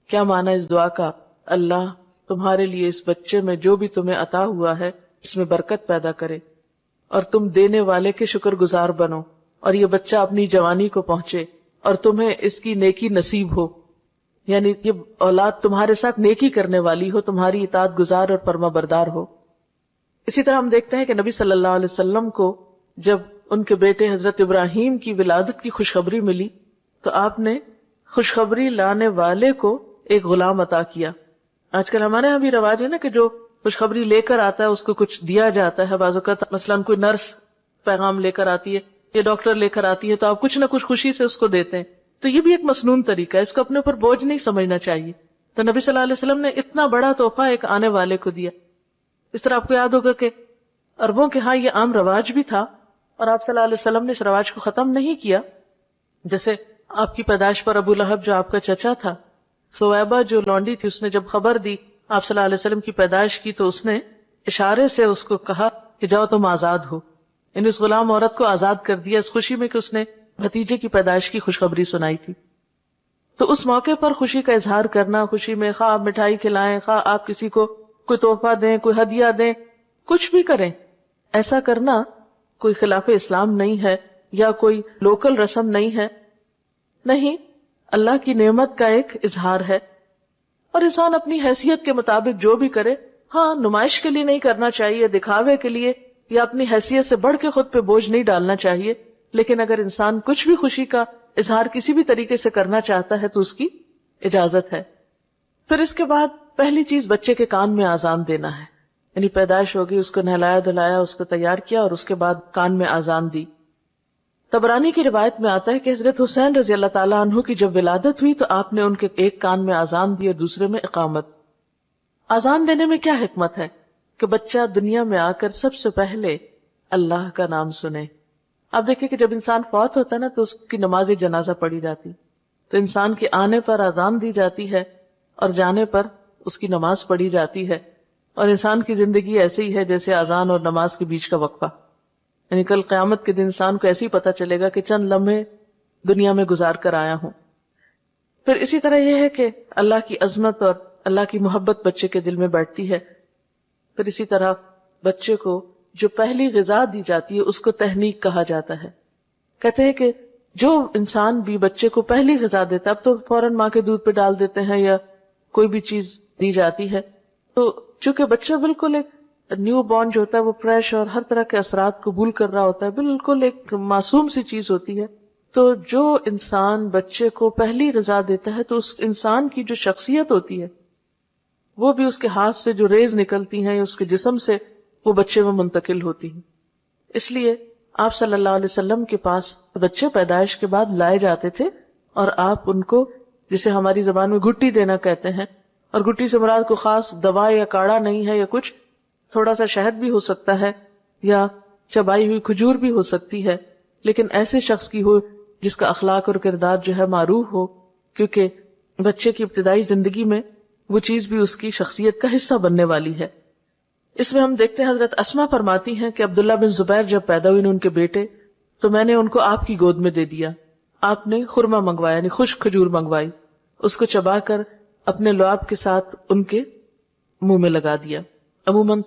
S1: کیا معنی اس دعا کا؟ اللہ تمہارے لیے اس بچے میں جو بھی تمہیں عطا ہوا ہے اس میں برکت پیدا کرے اور تم دینے والے کے شکر گزار بنو، اور یہ بچہ اپنی جوانی کو پہنچے اور تمہیں اس کی نیکی نصیب ہو. یعنی یہ اولاد تمہارے ساتھ نیکی کرنے والی ہو، تمہاری اطاعت گزار اور فرما بردار ہو. اسی طرح ہم دیکھتے ہیں کہ نبی صلی اللہ علیہ وسلم کو جب ان کے بیٹے حضرت ابراہیم کی ولادت کی خوشخبری ملی تو آپ نے خوشخبری لانے والے کو ایک غلام عطا کیا. آج کل ہمارے یہاں بھی رواج ہے نا کہ جو خوشخبری لے کر آتا ہے اس کو کچھ دیا جاتا ہے. بعض اوقات مثلاً کوئی نرس پیغام لے کر آتی ہے یا ڈاکٹر لے کر آتی ہے تو آپ کچھ نہ کچھ خوشی سے اس کو دیتے ہیں. تو یہ بھی ایک مسنون طریقہ ہے، اس کو اپنے اوپر بوجھ نہیں سمجھنا چاہیے. تو نبی صلی اللہ علیہ وسلم نے اتنا بڑا تحفہ ایک آنے والے کو دیا. اس طرح آپ کو یاد ہوگا کہ عربوں کے ہاں یہ عام رواج بھی تھا اور آپ صلی اللہ علیہ وسلم نے اس رواج کو ختم نہیں کیا. جیسے آپ کی پیدائش پر ابو لہب جو آپ کا چچا تھا، سویبہ جو لونڈی تھی، اس نے جب خبر دی آپ صلی اللہ علیہ وسلم کی پیدائش کی تو اس نے اشارے سے اس کو کہا کہ جاؤ تم آزاد ہو، یعنی اس غلام عورت کو آزاد کر دیا اس خوشی میں کہ اس نے بھتیجے کی پیدائش کی خوشخبری سنائی تھی۔ تو اس موقع پر خوشی کا اظہار کرنا، خوشی میں خواہ آپ مٹھائی کھلائیں، خواہ آپ کسی کو کوئی تحفہ دیں، کوئی ہدیہ دیں، کچھ بھی کریں، ایسا کرنا کوئی خلاف اسلام نہیں ہے یا کوئی لوکل رسم نہیں ہے، نہیں، اللہ کی نعمت کا ایک اظہار ہے۔ اور انسان اپنی حیثیت کے مطابق جو بھی کرے، ہاں نمائش کے لیے نہیں کرنا چاہیے، دکھاوے کے لیے یا اپنی حیثیت سے بڑھ کے خود پہ بوجھ نہیں ڈالنا چاہیے، لیکن اگر انسان کچھ بھی خوشی کا اظہار کسی بھی طریقے سے کرنا چاہتا ہے تو اس کی اجازت ہے۔ پھر اس کے بعد پہلی چیز بچے کے کان میں آذان دینا ہے، یعنی پیدائش ہوگی، اس کو نہلایا دھلایا، اس کو تیار کیا اور اس کے بعد کان میں آذان دی۔ طبرانی کی روایت میں آتا ہے کہ حضرت حسین رضی اللہ تعالیٰ عنہ کی جب ولادت ہوئی تو آپ نے ان کے ایک کان میں آذان دی اور دوسرے میں اقامت۔ آذان دینے میں کیا حکمت ہے کہ بچہ دنیا میں آ کر سب سے پہلے اللہ کا نام سنے۔ آپ دیکھیں کہ جب انسان فوت ہوتا ہے نا تو اس کی نماز جنازہ پڑھی جاتی، تو انسان کے آنے پر آذان دی جاتی ہے اور جانے پر اس کی نماز پڑھی جاتی ہے، اور انسان کی زندگی ایسے ہی ہے جیسے آذان اور نماز کے بیچ کا وقفہ، یعنی کل قیامت کے دن انسان کو ایسے ہی پتہ چلے گا کہ چند لمحے دنیا میں گزار کر آیا ہوں۔ پھر اسی طرح یہ ہے کہ اللہ کی عظمت اور اللہ کی محبت بچے کے دل میں بیٹھتی ہے۔ پھر اسی طرح بچے کو جو پہلی غذا دی جاتی ہے اس کو تحنیک کہا جاتا ہے۔ کہتے ہیں کہ جو انسان بھی بچے کو پہلی غذا دیتا ہے، اب تو فوراً ماں کے دودھ پہ ڈال دیتے ہیں یا کوئی بھی چیز دی جاتی ہے، تو چونکہ بچہ بالکل ایک نیو بورن جو ہوتا ہے وہ فریش اور ہر طرح کے اثرات قبول کر رہا ہوتا ہے، بالکل ایک معصوم سی چیز ہوتی ہے، تو جو انسان بچے کو پہلی غذا دیتا ہے تو اس انسان کی جو شخصیت ہوتی ہے وہ بھی اس کے ہاتھ سے جو ریز نکلتی ہیں اس کے جسم سے وہ بچے میں منتقل ہوتی ہیں۔ اس لیے آپ صلی اللہ علیہ وسلم کے پاس بچے پیدائش کے بعد لائے جاتے تھے اور آپ ان کو، جسے ہماری زبان میں گھٹی دینا کہتے ہیں، اور گھٹی سے مراد کو خاص دوا یا کاڑھا نہیں ہے یا کچھ، تھوڑا سا شہد بھی ہو سکتا ہے یا چبائی ہوئی کھجور بھی ہو سکتی ہے، لیکن ایسے شخص کی ہو جس کا اخلاق اور کردار جو ہے معروف ہو، کیونکہ بچے کی ابتدائی زندگی میں وہ چیز بھی اس کی شخصیت کا حصہ بننے والی ہے۔ اس میں ہم دیکھتے ہیں حضرت اسما فرماتی ہیں کہ عبداللہ بن زبیر جب پیدا ہوئے ان کے بیٹے تو میں نے ان کو آپ کی گود میں دے دیا، آپ نے خرما منگوایا یعنی خشک کھجور منگوائی، اس کو چبا کر اپنے لعاب کے ساتھ ان کے منہ میں لگا دیا۔ عموماً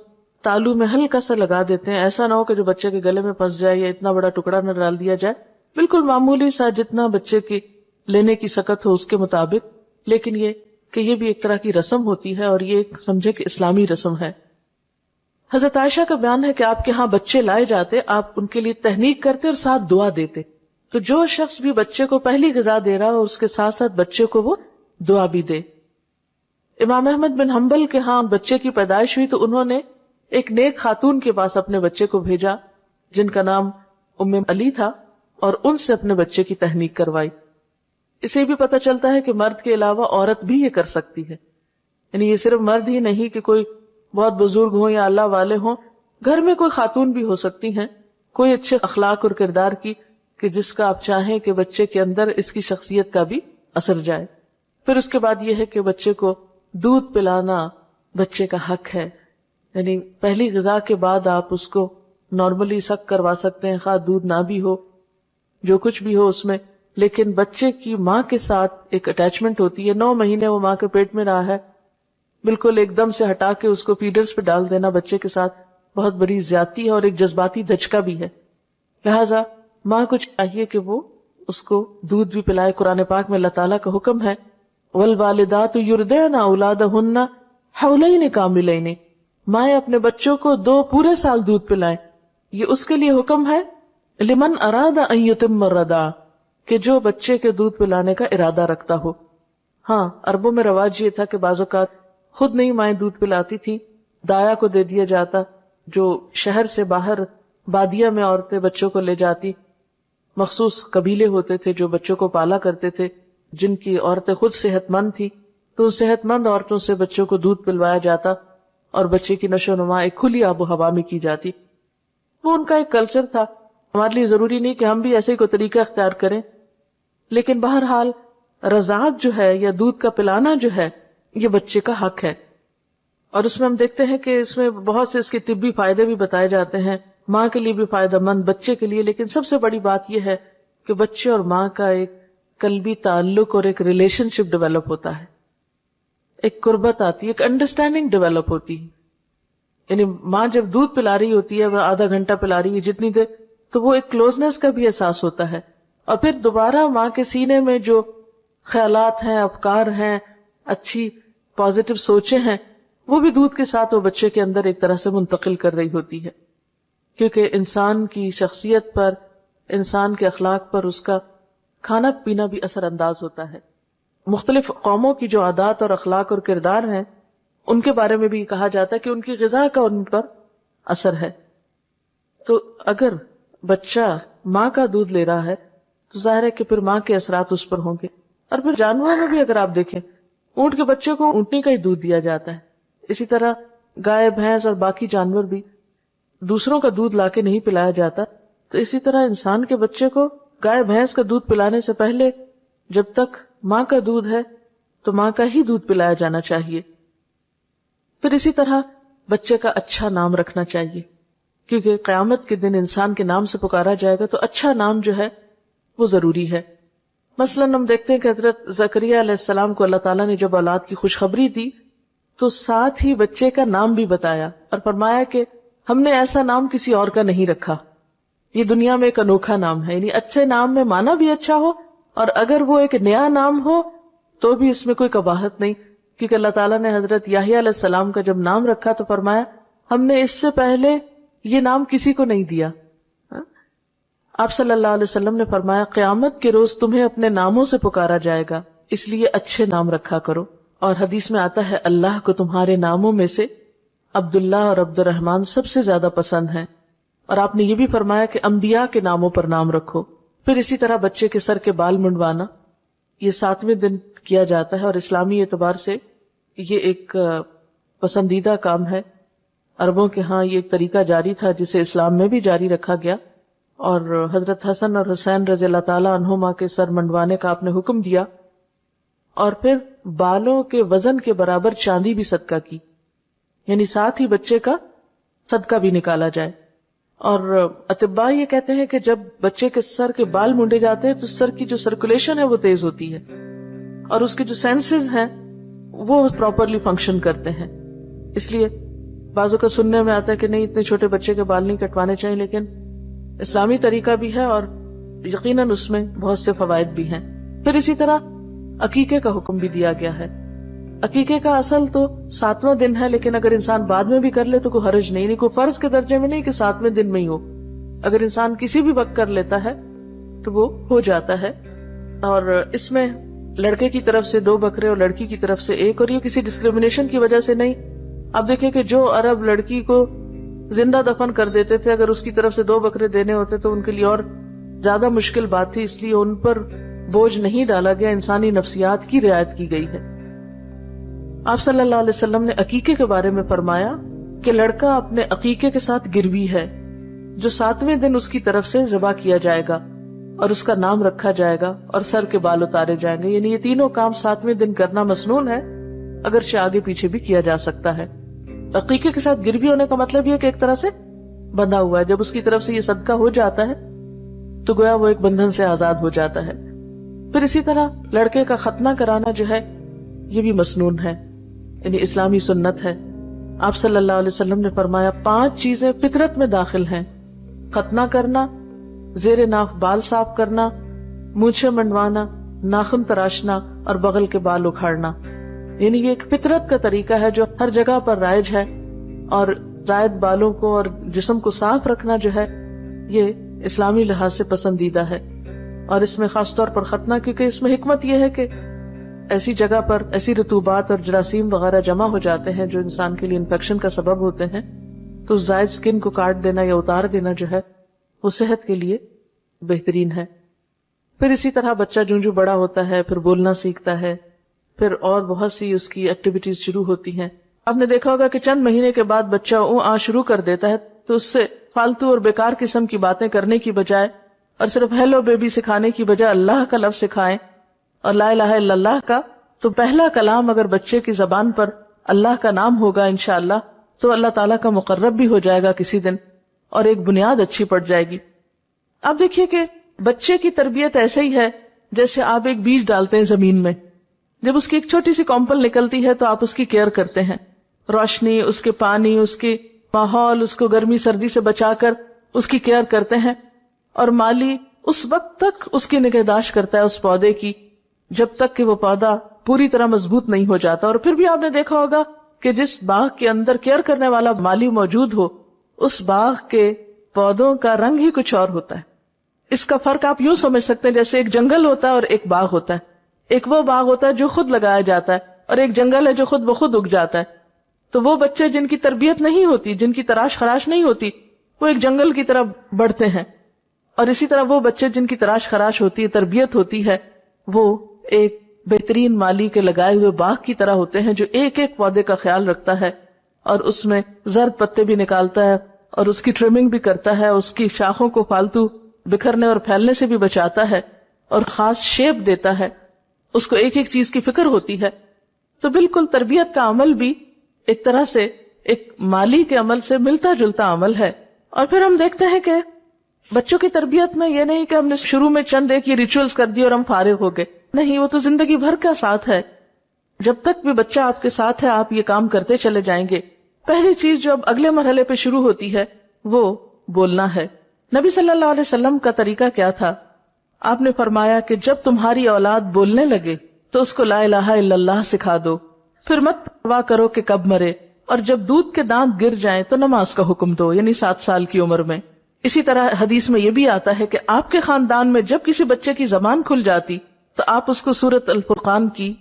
S1: تالو میں ہلکا سا لگا دیتے ہیں، ایسا نہ ہو کہ جو بچے کے گلے میں پھنس جائے یا اتنا بڑا ٹکڑا نہ ڈال دیا جائے، بالکل معمولی سا جتنا بچے کی لینے کی سکت ہو اس کے مطابق، لیکن یہ کہ یہ بھی ایک طرح کی رسم ہوتی ہے اور یہ ایک سمجھے کہ اسلامی رسم ہے۔ حضرت عائشہ کا بیان ہے کہ آپ کے ہاں بچے لائے جاتے، آپ ان کے لیے تہنیک کرتے اور ساتھ دعا دیتے، تو جو شخص بھی بچے کو پہلی غذا دے رہا ہو اس کے ساتھ ساتھ بچے کو وہ دعا بھی دے۔ امام احمد بن حنبل کے ہاں بچے کی پیدائش ہوئی تو انہوں نے ایک نیک خاتون کے پاس اپنے بچے کو بھیجا جن کا نام ام علی تھا، اور ان سے اپنے بچے کی تہنیک کروائی۔ اسے بھی پتہ چلتا ہے کہ مرد کے علاوہ عورت بھی یہ کر سکتی ہے، یعنی یہ صرف مرد ہی نہیں کہ کوئی بہت بزرگ ہوں یا اللہ والے ہوں، گھر میں کوئی خاتون بھی ہو سکتی ہیں کوئی اچھے اخلاق اور کردار کی کہ جس کا آپ چاہیں کہ بچے کے اندر اس کی شخصیت کا بھی اثر جائے۔ پھر اس کے بعد یہ ہے کہ بچے کو دودھ پلانا بچے کا حق ہے، یعنی پہلی غذا کے بعد آپ اس کو نارملی سک کروا سکتے ہیں، خواہ دودھ نہ بھی ہو، جو کچھ بھی ہو اس میں، لیکن بچے کی ماں کے ساتھ ایک اٹیچمنٹ ہوتی ہے، 9 مہینے وہ ماں کے پیٹ میں رہا ہے، بالکل ایک دم سے ہٹا کے اس کو فیڈرز پہ ڈال دینا بچے کے ساتھ بہت بڑی زیادتی ہے اور ایک جذباتی دھچکا بھی ہے، لہٰذا ماں کو چاہیے کہ وہ اس کو دودھ بھی پلائے۔ قرآن پاک میں اللہ تعالیٰ کا حکم ہے وَالْوَالِدَاتُ يُرْضِعْنَ أَوْلَادَهُنَّ حَوْلَيْنِ كَامِلَيْنِ، مائیں اپنے بچوں کو 2 پورے سال دودھ پلائیں، یہ اس کے لیے حکم ہے لمن اراد ان یتم الرضاع، کہ جو بچے کے دودھ پلانے کا ارادہ رکھتا ہو۔ ہاں عربوں میں رواج یہ تھا کہ بعض اوقات خود نہیں مائیں دودھ پلاتی تھی، دایا کو دے دیا جاتا، جو شہر سے باہر بادیہ میں عورتیں بچوں کو لے جاتی، مخصوص قبیلے ہوتے تھے جو بچوں کو پالا کرتے تھے جن کی عورتیں خود صحت مند تھی، تو ان صحت مند عورتوں سے بچوں کو دودھ پلوایا جاتا اور بچے کی نشو و نما ایک کھلی آب و ہوا میں کی جاتی۔ وہ ان کا ایک کلچر تھا، ہمارے لیے ضروری نہیں کہ ہم بھی ایسے ہی کوئی طریقہ اختیار کریں، لیکن بہرحال رضاعت جو ہے یا دودھ کا پلانا جو ہے یہ بچے کا حق ہے. اور اس میں ہم دیکھتے ہیں کہ اس میں بہت سے اس کے طبی فائدے بھی بتائے جاتے ہیں، ماں کے لیے بھی فائدہ مند، بچے کے لیے. لیکن سب سے بڑی بات یہ ہے کہ بچے اور ماں کا ایک قلبی تعلق اور ایک ریلیشن شپ ڈیولپ ہوتا ہے، ایک قربت آتی ہے، ایک انڈرسٹینڈنگ ڈیولپ ہوتی ہے. یعنی ماں جب دودھ پلا رہی ہوتی ہے، وہ آدھا گھنٹہ پلا رہی ہے جتنی دیر، تو وہ ایک کلوزنس کا بھی احساس ہوتا ہے. اور پھر دوبارہ ماں کے سینے میں جو خیالات ہیں، افکار ہیں، اچھی پازیٹو سوچیں ہیں، وہ بھی دودھ کے ساتھ وہ بچے کے اندر ایک طرح سے منتقل کر رہی ہوتی ہے. کیونکہ انسان کی شخصیت پر، انسان کے اخلاق پر اس کا کھانا پینا بھی اثر انداز ہوتا ہے. مختلف قوموں کی جو عادات اور اخلاق اور کردار ہیں ان کے بارے میں بھی کہا جاتا ہے کہ ان کی غذا کا ان پر اثر ہے. تو اگر بچہ ماں کا دودھ لے رہا ہے تو ظاہر ہے کہ پھر ماں کے اثرات اس پر ہوں گے. اور پھر جانوروں میں بھی اگر آپ دیکھیں، اونٹ کے بچے کو اونٹنی کا ہی دودھ دیا جاتا ہے. اسی طرح گائے، بھینس اور باقی جانور بھی دوسروں کا دودھ لا کے نہیں پلایا جاتا. تو اسی طرح انسان کے بچے کو گائے بھینس کا دودھ پلانے سے پہلے جب تک ماں کا دودھ ہے تو ماں کا ہی دودھ پلایا جانا چاہیے. پھر اسی طرح بچے کا اچھا نام رکھنا چاہیے، کیونکہ قیامت کے دن انسان کے نام سے پکارا جائے گا، تو اچھا نام جو ہے وہ ضروری ہے. مثلاً ہم دیکھتے ہیں کہ حضرت زکریا علیہ السلام کو اللہ تعالیٰ نے جب اولاد کی خوشخبری دی تو ساتھ ہی بچے کا نام بھی بتایا اور فرمایا کہ ہم نے ایسا نام کسی اور کا نہیں رکھا، یہ دنیا میں ایک انوکھا نام ہے. یعنی اچھے نام میں معنی بھی اچھا ہو، اور اگر وہ ایک نیا نام ہو تو بھی اس میں کوئی قباحت نہیں. کیونکہ اللہ تعالیٰ نے حضرت یحییٰ علیہ السلام کا جب نام رکھا تو فرمایا ہم نے اس سے پہلے یہ نام کسی کو نہیں دیا. آپ صلی اللہ علیہ وسلم نے فرمایا قیامت کے روز تمہیں اپنے ناموں سے پکارا جائے گا، اس لیے اچھے نام رکھا کرو. اور حدیث میں آتا ہے اللہ کو تمہارے ناموں میں سے عبداللہ اور عبد الرحمن سب سے زیادہ پسند ہیں. اور آپ نے یہ بھی فرمایا کہ انبیاء کے ناموں پر نام رکھو. پھر اسی طرح بچے کے سر کے بال منڈوانا یہ 7ویں دن کیا جاتا ہے، اور اسلامی اعتبار سے یہ ایک پسندیدہ کام ہے. عربوں کے ہاں یہ ایک طریقہ جاری تھا جسے اسلام میں بھی جاری رکھا گیا، اور حضرت حسن اور حسین رضی اللہ تعالیٰ عنہما کے سر منڈوانے کا آپ نے حکم دیا. اور پھر بالوں کے وزن کے برابر چاندی بھی صدقہ کی، یعنی ساتھ ہی بچے کا صدقہ بھی نکالا جائے. اور اطباء یہ کہتے ہیں کہ جب بچے کے سر کے بال مونڈے جاتے ہیں تو سر کی جو سرکولیشن ہے وہ تیز ہوتی ہے، اور اس کے جو سینسز ہیں وہ پراپرلی فنکشن کرتے ہیں. اس لیے بعضوں کا سننے میں آتا ہے کہ نہیں اتنے چھوٹے بچے کے بال نہیں کٹوانے چاہیے، لیکن اسلامی طریقہ بھی ہے اور یقیناً اس میں بہت سے فوائد بھی ہیں. پھر اسی طرح عقیقے کا حکم بھی دیا گیا ہے. عقیقے کا اصل تو 7واں دن ہے، لیکن اگر انسان بعد میں بھی کر لے تو کوئی حرج نہیں، کوئی فرض کے درجے میں نہیں کہ 7ویں دن میں ہی ہو. اگر انسان کسی بھی وقت کر لیتا ہے تو وہ ہو جاتا ہے. اور اس میں لڑکے کی طرف سے 2 بکرے اور لڑکی کی طرف سے 1، اور یہ کسی ڈسکریمنیشن کی وجہ سے نہیں. آپ دیکھیں کہ جو عرب لڑکی کو زندہ دفن کر دیتے تھے، اگر اس کی طرف سے 2 بکرے دینے ہوتے تو ان کے لیے اور زیادہ مشکل بات تھی، اس لیے ان پر بوجھ نہیں ڈالا گیا، انسانی نفسیات کی رعایت کی گئی ہے. آپ صلی اللہ علیہ وسلم نے عقیقے کے بارے میں فرمایا کہ لڑکا اپنے عقیقے کے ساتھ گروی ہے جو 7ویں دن اس کی طرف سے ذبح کیا جائے گا، اور اس کا نام رکھا جائے گا اور سر کے بال اتارے جائیں گے. یعنی یہ تینوں کام 7ویں دن کرنا مسنون ہے، اگرچہ آگے پیچھے بھی کیا جا سکتا ہے. عقیقے کے ساتھ گروی ہونے کا مطلب یہ کہ ایک طرح سے بندھا ہوا ہے. جب اس کی طرف سے یہ صدقہ ہو جاتا ہے تو گویا وہ ایک بندھن سے آزاد ہو جاتا ہے. پھر اسی طرح لڑکے کا ختنہ کرانا جو ہے یہ بھی مسنون ہے، یعنی اسلامی سنت ہے. آپ صلی اللہ علیہ وسلم نے فرمایا 5 چیزیں فطرت میں داخل ہیں: ختنہ کرنا، زیر ناف بال صاف کرنا، مونچھیں منڈوانا، ناخن تراشنا اور بغل کے بال اکھاڑنا. یعنی یہ ایک فطرت کا طریقہ ہے جو ہر جگہ پر رائج ہے. اور زائد بالوں کو اور جسم کو صاف رکھنا جو ہے یہ اسلامی لحاظ سے پسندیدہ ہے. اور اس میں خاص طور پر ختنہ، کیونکہ اس میں حکمت یہ ہے کہ ایسی جگہ پر ایسی رطوبات اور جراثیم وغیرہ جمع ہو جاتے ہیں جو انسان کے لیے انفیکشن کا سبب ہوتے ہیں، تو زائد سکن کو کاٹ دینا یا اتار دینا جو ہے وہ صحت کے لیے بہترین ہے. پھر اسی طرح بچہ جو بڑا ہوتا ہے پھر بولنا سیکھتا ہے، پھر اور بہت سی اس کی ایکٹیویٹیز شروع ہوتی ہیں. آپ نے دیکھا ہوگا کہ چند مہینے کے بعد بچہ شروع کر دیتا ہے، تو اس سے فالتو اور بیکار قسم کی باتیں کرنے کی بجائے اور صرف ہیلو بیبی سکھانے کی بجائے اللہ کا لفظ سکھائیں اور لا الہ الا اللہ کا، تو پہلا کلام اگر بچے کی زبان پر اللہ کا نام ہوگا انشاءاللہ تو اللہ تعالیٰ کا مقرب بھی ہو جائے گا کسی دن، اور ایک بنیاد اچھی پڑ جائے گی۔ آپ دیکھیے کہ بچے کی تربیت ایسے ہی ہے جیسے آپ ایک بیج ڈالتے ہیں زمین میں، جب اس کی ایک چھوٹی سی کمپل نکلتی ہے تو آپ اس کی کیئر کرتے ہیں، روشنی، اس کے پانی، اس کے ماحول، اس کو گرمی سردی سے بچا کر اس کی کیئر کرتے ہیں، اور مالی اس وقت تک اس کی نگہداشت کرتا ہے اس پودے کی جب تک کہ وہ پودا پوری طرح مضبوط نہیں ہو جاتا۔ اور پھر بھی آپ نے دیکھا ہوگا کہ جس باغ کے اندر کیئر کرنے والا مالی موجود ہو اس باغ کے پودوں کا رنگ ہی کچھ اور ہوتا ہے۔ اس کا فرق آپ یوں سمجھ سکتے ہیں جیسے ایک جنگل ہوتا ہے اور ایک باغ ہوتا ہے۔ ایک وہ باغ ہوتا ہے جو خود لگایا جاتا ہے، اور ایک جنگل ہے جو خود بخود اگ جاتا ہے۔ تو وہ بچے جن کی تربیت نہیں ہوتی، جن کی تراش خراش نہیں ہوتی، وہ ایک جنگل کی طرح بڑھتے ہیں، اور اسی طرح وہ بچے جن کی تراش خراش ہوتی ہے، تربیت ہوتی ہے، وہ ایک بہترین مالی کے لگائے ہوئے باغ کی طرح ہوتے ہیں جو ایک ایک پودے کا خیال رکھتا ہے اور اس میں زرد پتے بھی نکالتا ہے اور اس کی ٹرمنگ بھی کرتا ہے، اس کی شاخوں کو فالتو بکھرنے اور پھیلنے سے بھی بچاتا ہے اور خاص شیپ دیتا ہے، اس کو ایک ایک چیز کی فکر ہوتی ہے۔ تو بالکل تربیت کا عمل بھی ایک طرح سے ایک مالی کے عمل سے ملتا جلتا عمل ہے۔ اور پھر ہم دیکھتے ہیں کہ بچوں کی تربیت میں یہ نہیں کہ ہم نے شروع میں چند ایک یہ ریچولز کر دی اور ہم فارغ ہو گئے، نہیں، وہ تو زندگی بھر کا ساتھ ہے۔ جب تک بھی بچہ آپ کے ساتھ ہے آپ یہ کام کرتے چلے جائیں گے۔ پہلی چیز جو اب اگلے مرحلے پہ شروع ہوتی ہے وہ بولنا ہے۔ نبی صلی اللہ علیہ وسلم کا طریقہ کیا تھا؟ آپ نے فرمایا کہ جب تمہاری اولاد بولنے لگے تو اس کو لا الہ الا اللہ سکھا دو، پھر مت پرواہ کرو کہ کب مرے، اور جب دودھ کے دانت گر جائیں تو نماز کا حکم دو، یعنی 7 سال کی عمر میں۔ اسی طرح حدیث میں یہ بھی آتا ہے کہ آپ کے خاندان میں جب کسی بچے کی زبان کھل جاتی تو آپ اس کو سورۃ الفرقان کی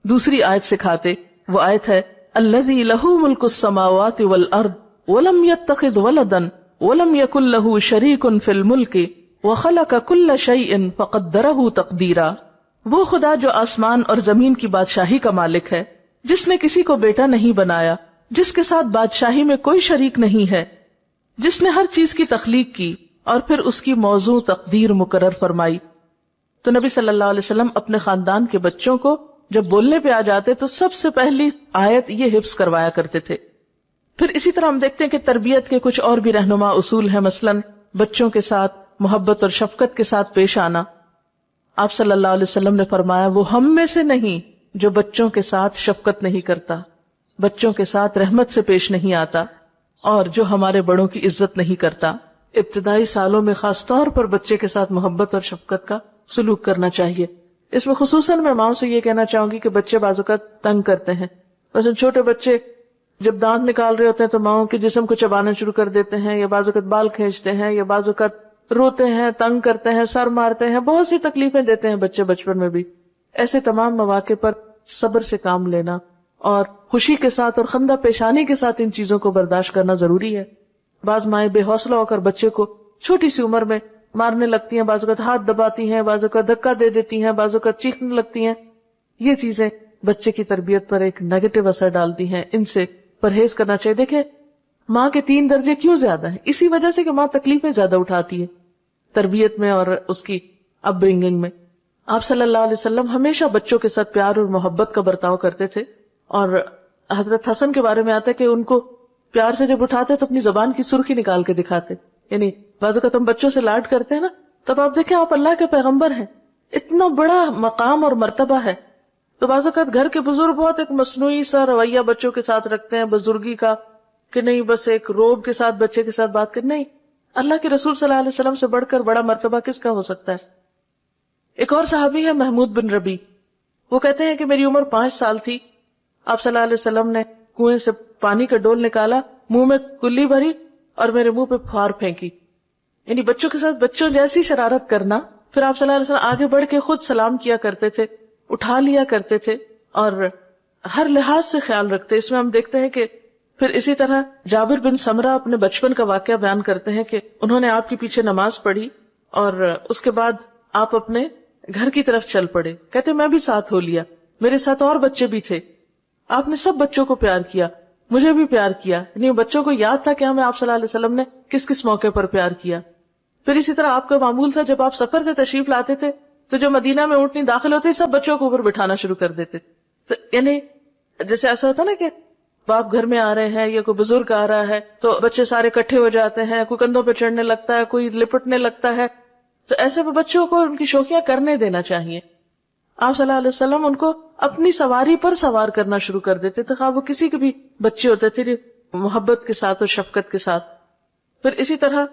S1: دوسری آیت سکھاتے۔ وہ آیت ہے الذی لہ ملک السماوات والارض ولم یتخذ ولدا ولم یکن لہ شریک فی الملک وخلق کل شیء فقدرہ تقدیرا۔ وہ خدا جو آسمان اور زمین کی بادشاہی کا مالک ہے، جس نے کسی کو بیٹا نہیں بنایا، جس کے ساتھ بادشاہی میں کوئی شریک نہیں ہے، جس نے ہر چیز کی تخلیق کی اور پھر اس کی موضوع تقدیر مقرر فرمائی۔ تو نبی صلی اللہ علیہ وسلم اپنے خاندان کے بچوں کو جب بولنے پہ آ جاتے تو سب سے پہلی آیت یہ حفظ کروایا کرتے تھے۔ پھر اسی طرح ہم دیکھتے ہیں کہ تربیت کے کچھ اور بھی رہنما اصول ہیں، مثلا بچوں کے ساتھ محبت اور شفقت کے ساتھ پیش آنا۔ آپ صلی اللہ علیہ وسلم نے فرمایا وہ ہم میں سے نہیں جو بچوں کے ساتھ شفقت نہیں کرتا، بچوں کے ساتھ رحمت سے پیش نہیں آتا، اور جو ہمارے بڑوں کی عزت نہیں کرتا۔ ابتدائی سالوں میں خاص طور پر بچے کے ساتھ محبت اور شفقت کا سلوک کرنا چاہیے۔ اس میں خصوصاً میں ماؤں سے یہ کہنا چاہوں گی کہ بچے بعض اوقات تنگ کرتے ہیں، مثلا چھوٹے بچے جب دانت نکال رہے ہوتے ہیں تو ماؤں کے جسم کو چبانا شروع کر دیتے ہیں، یا بعض اوقات بال کھینچتے ہیں، یا بعض اوقات روتے ہیں، تنگ کرتے ہیں، سر مارتے ہیں، بہت سی تکلیفیں دیتے ہیں بچے بچپن میں بھی۔ ایسے تمام مواقع پر صبر سے کام لینا اور خوشی کے ساتھ اور خندہ پیشانی کے ساتھ ان چیزوں کو برداشت کرنا ضروری ہے۔ بعض مائیں بے حوصلہ ہو کر بچے کو چھوٹی سی عمر میں مارنے لگتی ہیں، بعض اوقات ہاتھ دباتی ہیں، بعض اوقات دھکا دے دیتی ہیں، بعض اوقات چیخنے لگتی ہیں۔ یہ چیزیں بچے کی تربیت پر ایک نیگیٹو اثر ڈالتی ہیں، ان سے پرہیز کرنا چاہیے۔ دیکھیں ماں کے 3 درجے کیوں زیادہ ہیں؟ اسی وجہ سے کہ ماں تکلیفیں زیادہ اٹھاتی ہے تربیت میں اور اس کی اپ برنگنگ میں۔ آپ صلی اللہ علیہ وسلم ہمیشہ بچوں کے ساتھ پیار اور محبت کا برتاؤ کرتے تھے، اور حضرت حسن کے بارے میں آتا ہے کہ ان کو پیار سے جب اٹھاتے تو اپنی زبان کی سرخی نکال کے دکھاتے، یعنی بعض اوقات ہم بچوں سے لاڈ کرتے ہیں نا، تب آپ دیکھیں آپ اللہ کے پیغمبر ہیں، اتنا بڑا مقام اور مرتبہ ہے، تو بعض اوقات گھر کے بزرگ بہت ایک مصنوعی سا رویہ بچوں کے ساتھ رکھتے ہیں، بزرگی کا، کہ نہیں بس ایک روب کے ساتھ بچے کے ساتھ بات کریں۔ نہیں، اللہ کے رسول صلی اللہ علیہ وسلم سے بڑھ کر بڑا مرتبہ کس کا ہو سکتا ہے؟ ایک اور صحابی ہے محمود بن ربی، وہ کہتے ہیں کہ میری عمر 5 سال تھی، آپ صلی اللہ علیہ وسلم نے کنویں سے پانی کا ڈول نکالا، منہ میں کلی بھری اور میرے منہ پہ پھار پھینکی، یعنی بچوں کے ساتھ بچوں جیسی شرارت کرنا۔ پھر آپ صلی اللہ علیہ وسلم آگے بڑھ کے خود سلام کیا کرتے تھے، اٹھا لیا کرتے تھے اور ہر لحاظ سے خیال رکھتے۔ اس میں ہم دیکھتے ہیں کہ پھر اسی طرح جابر بن سمرہ اپنے بچپن کا واقعہ بیان کرتے ہیں کہ انہوں نے آپ کے پیچھے نماز پڑھی اور اس کے بعد آپ اپنے گھر کی طرف چل پڑے، کہتے میں بھی ساتھ ہو لیا، میرے ساتھ اور بچے بھی تھے، آپ نے سب بچوں کو پیار کیا، مجھے بھی پیار کیا، یعنی بچوں کو یاد تھا کہ ہمیں آپ صلی اللہ علیہ وسلم نے کس کس موقع پر پیار کیا۔ پھر اسی طرح آپ کا معمول تھا جب آپ سفر سے تشریف لاتے تھے تو جو مدینہ میں اونٹنی داخل ہوتے سب بچوں کو اوپر بٹھانا شروع کر دیتے. تو یعنی جیسے ایسا ہوتا نا کہ باپ گھر میں آ رہے ہیں یا کوئی بزرگ آ رہا ہے تو بچے سارے اکٹھے ہو جاتے ہیں, کوئی کندھوں پہ چڑھنے لگتا ہے, کوئی لپٹنے لگتا ہے. تو ایسے میں بچوں کو ان کی شوخیاں کرنے دینا چاہیے. آپ صلی اللہ علیہ وسلم ان کو اپنی سواری پر سوار کرنا شروع کر دیتے تھے, خواہ وہ کسی کے بھی بچے ہوتے تھے, محبت کے ساتھ اور شفقت کے ساتھ. پھر اسی طرح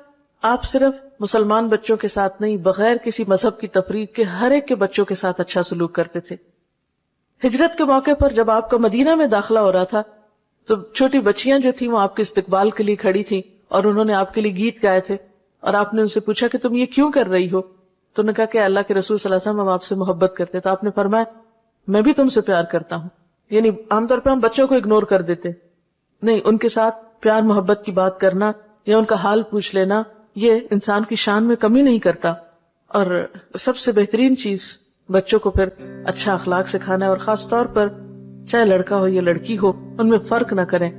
S1: آپ صرف مسلمان بچوں کے ساتھ نہیں, بغیر کسی مذہب کی تفریق کے ہر ایک کے بچوں کے ساتھ اچھا سلوک کرتے تھے. ہجرت کے موقع پر جب آپ کا مدینہ میں داخلہ ہو رہا تھا تو چھوٹی بچیاں جو تھیں وہ آپ کے استقبال کے لیے کھڑی تھیں اور انہوں نے آپ کے لیے گیت گائے تھے, اور آپ نے ان سے پوچھا کہ تم یہ کیوں کر رہی ہو؟ تو انہوں نے کہا کہ اللہ کے رسول صلی اللہ علیہ وسلم ہم آپ سے محبت کرتے. تو آپ نے فرمایا میں بھی تم سے پیار کرتا ہوں. یعنی عام طور پہ ہم بچوں کو اگنور کر دیتے, نہیں, ان کے ساتھ پیار محبت کی بات کرنا یا ان کا حال پوچھ لینا یہ انسان کی شان میں کمی نہیں کرتا. اور سب سے بہترین چیز بچوں کو پھر اچھا اخلاق سکھانا ہے, اور خاص طور پر چاہے لڑکا ہو یا لڑکی ہو ان میں فرق نہ کریں.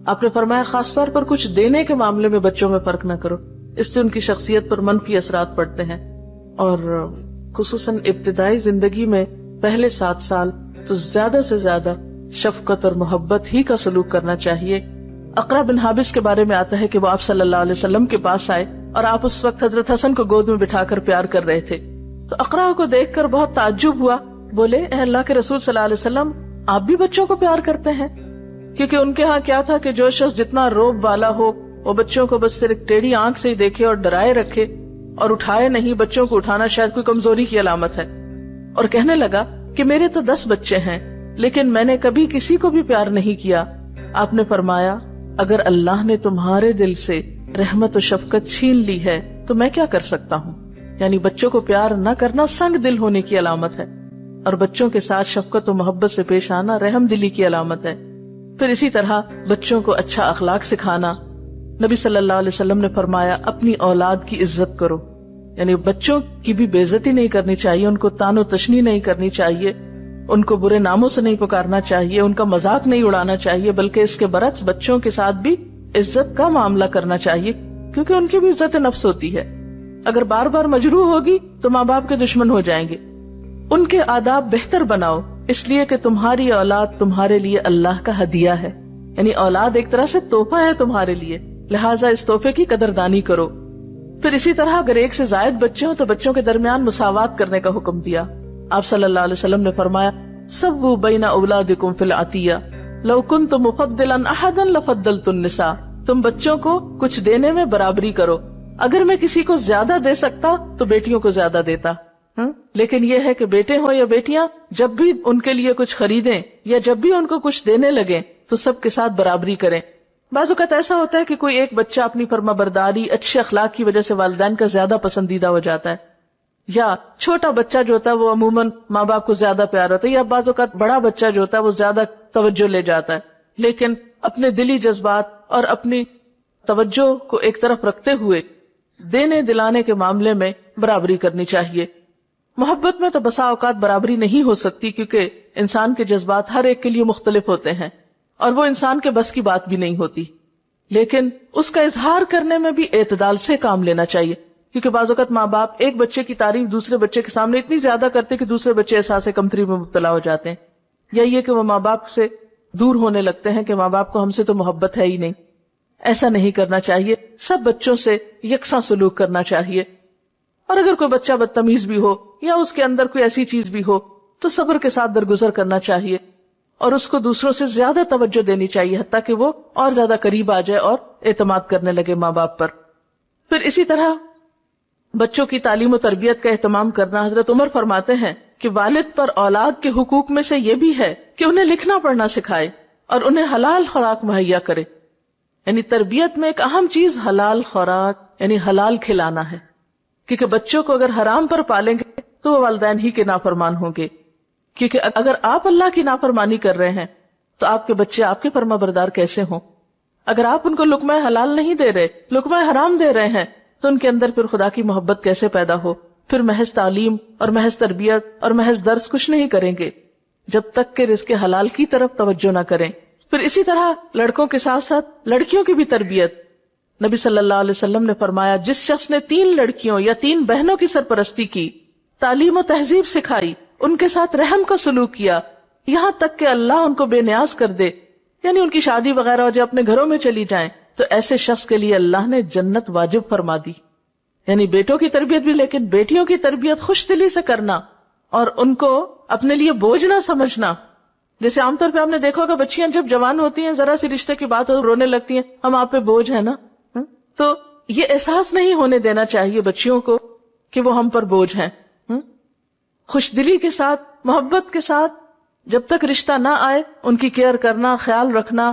S1: آپ نے فرمایا خاص طور پر کچھ دینے کے معاملے میں بچوں میں فرق نہ کرو, اس سے ان کی شخصیت پر منفی اثرات پڑتے ہیں. اور خصوصاً ابتدائی زندگی میں پہلے 7 سال تو زیادہ سے زیادہ شفقت اور محبت ہی کا سلوک کرنا چاہیے. اقرا بن حابس کے بارے میں آتا ہے کہ وہ آپ صلی اللہ علیہ وسلم کے پاس آئے اور آپ اس وقت حضرت حسن کو گود میں بٹھا کر پیار کر رہے تھے. تو اقرا کو دیکھ کر بہت تعجب ہوا, بولے اے اللہ کے رسول صلی اللہ علیہ وسلم آپ بھی بچوں کو پیار کرتے ہیں؟ کیونکہ ان کے ہاں کیا تھا کہ جو شخص جتنا روب والا ہو وہ بچوں کو بس صرف ٹیڑھی آنکھ سے ہی دیکھے اور ڈرائے رکھے اور اٹھائے نہیں. بچوں کو اٹھانا شاید کوئی کمزوری کی علامت ہے. اور کہنے لگا کہ میرے تو 10 بچے ہیں لیکن میں نے کبھی کسی کو بھی پیار نہیں کیا. آپ نے فرمایا اگر اللہ نے تمہارے دل سے رحمت و شفقت چھین لی ہے تو میں کیا کر سکتا ہوں. یعنی بچوں کو پیار نہ کرنا سنگ دل ہونے کی علامت ہے, اور بچوں کے ساتھ شفقت و محبت سے پیش آنا رحم دلی کی علامت ہے. پھر اسی طرح بچوں کو اچھا اخلاق سکھانا. نبی صلی اللہ علیہ وسلم نے فرمایا اپنی اولاد کی عزت کرو. یعنی بچوں کی بھی بے عزتی نہیں کرنی چاہیے, ان کو تان و تشنی نہیں کرنی چاہیے, ان کو برے ناموں سے نہیں پکارنا چاہیے, ان کا مذاق نہیں اڑانا چاہیے, بلکہ اس کے برعکس بچوں کے ساتھ بھی عزت کا معاملہ کرنا چاہیے, کیونکہ ان کی بھی عزت نفس ہوتی ہے. اگر بار بار مجروح ہوگی تو ماں باپ کے دشمن ہو جائیں گے. ان کے آداب بہتر بناؤ, اس لیے کہ تمہاری اولاد تمہارے لیے اللہ کا ہدیہ ہے. یعنی اولاد ایک طرح سے تحفہ ہے تمہارے لیے, لہٰذا اس تحفے کی قدردانی کرو. پھر اسی طرح اگر ایک سے زائد بچے ہوں تو بچوں کے درمیان مساوات کرنے کا حکم دیا. آپ صلی اللہ علیہ وسلم نے فرمایا سووا بین اولادکم فی العطیہ لو کنت مفضلا احدا لفضلت النساء. تم بچوں کو کچھ دینے میں برابری کرو. اگر میں کسی کو زیادہ دے سکتا تو بیٹیوں کو زیادہ دیتا, لیکن یہ ہے کہ بیٹے ہوں یا بیٹیاں جب بھی ان کے لیے کچھ خریدیں یا جب بھی ان کو کچھ دینے لگیں تو سب کے ساتھ برابری کریں. بعض اوقات ایسا ہوتا ہے کہ کوئی ایک بچہ اپنی فرما برداری اچھے اخلاق کی وجہ سے والدین کا زیادہ پسندیدہ ہو جاتا ہے, یا چھوٹا بچہ جو ہوتا ہے وہ عموماً ماں باپ کو زیادہ پیار ہوتا ہے, یا بعض اوقات بڑا بچہ جو ہوتا ہے وہ زیادہ توجہ لے جاتا ہے. لیکن اپنے دلی جذبات اور اپنی توجہ کو ایک طرف رکھتے ہوئے دینے دلانے کے معاملے میں برابری کرنی چاہیے. محبت میں تو بسا اوقات برابری نہیں ہو سکتی کیونکہ انسان کے جذبات ہر ایک کے لیے مختلف ہوتے ہیں اور وہ انسان کے بس کی بات بھی نہیں ہوتی, لیکن اس کا اظہار کرنے میں بھی اعتدال سے کام لینا چاہیے. کیونکہ بعض اوقات ماں باپ ایک بچے کی تعریف دوسرے بچے کے سامنے اتنی زیادہ کرتے کہ دوسرے بچے احساس کمتری میں مبتلا ہو جاتے ہیں, یا یہ کہ وہ ماں باپ سے دور ہونے لگتے ہیں کہ ماں باپ کو ہم سے تو محبت ہے ہی نہیں. ایسا نہیں کرنا چاہیے, سب بچوں سے یکساں سلوک کرنا چاہیے. اور اگر کوئی بچہ بدتمیز بھی ہو یا اس کے اندر کوئی ایسی چیز بھی ہو تو صبر کے ساتھ درگزر کرنا چاہیے اور اس کو دوسروں سے زیادہ توجہ دینی چاہیے حتیٰ کہ وہ اور زیادہ قریب آ جائے اور اعتماد کرنے لگے ماں باپ پر. پھر اسی طرح بچوں کی تعلیم و تربیت کا اہتمام کرنا. حضرت عمر فرماتے ہیں کہ والد پر اولاد کے حقوق میں سے یہ بھی ہے کہ انہیں لکھنا پڑھنا سکھائے اور انہیں حلال خوراک مہیا کرے. یعنی تربیت میں ایک اہم چیز حلال خوراک یعنی حلال کھلانا ہے, کیونکہ بچوں کو اگر حرام پر پالیں گے تو وہ والدین ہی کے نافرمان ہوں گے. کیونکہ اگر آپ اللہ کی نافرمانی کر رہے ہیں تو آپ کے بچے آپ کے فرما بردار کیسے ہوں؟ اگر آپ ان کو لقمہ حلال نہیں دے رہے, لقمہ حرام دے رہے ہیں, تو ان کے اندر پھر خدا کی محبت کیسے پیدا ہو؟ پھر محض تعلیم اور محض تربیت اور محض درس کچھ نہیں کریں گے جب تک کہ رزق حلال کی طرف توجہ نہ کریں. پھر اسی طرح لڑکوں کے ساتھ ساتھ لڑکیوں کی بھی تربیت. نبی صلی اللہ علیہ وسلم نے فرمایا جس شخص نے 3 لڑکیوں یا 3 بہنوں کی سرپرستی کی، تعلیم و تہذیب سکھائی، ان کے ساتھ رحم کا سلوک کیا، یہاں تک کہ اللہ ان کو بے نیاز کر دے، یعنی ان کی شادی وغیرہ ہو جائے، اپنے گھروں میں چلی جائیں، تو ایسے شخص کے لیے اللہ نے جنت واجب فرما دی. یعنی بیٹوں کی تربیت بھی، لیکن بیٹیوں کی تربیت خوش دلی سے کرنا اور ان کو اپنے لیے بوجھ نہ سمجھنا. جیسے عام طور پہ آپ نے دیکھا ہوگا بچیاں جب جوان ہوتی ہیں، ذرا سی رشتے کی بات ہو رونے لگتی ہیں، ہم آپ پہ بوجھ ہے نا. تو یہ احساس نہیں ہونے دینا چاہیے بچیوں کو کہ وہ ہم پر بوجھ ہیں. خوش دلی کے ساتھ، محبت کے ساتھ جب تک رشتہ نہ آئے ان کی کیئر کرنا، خیال رکھنا،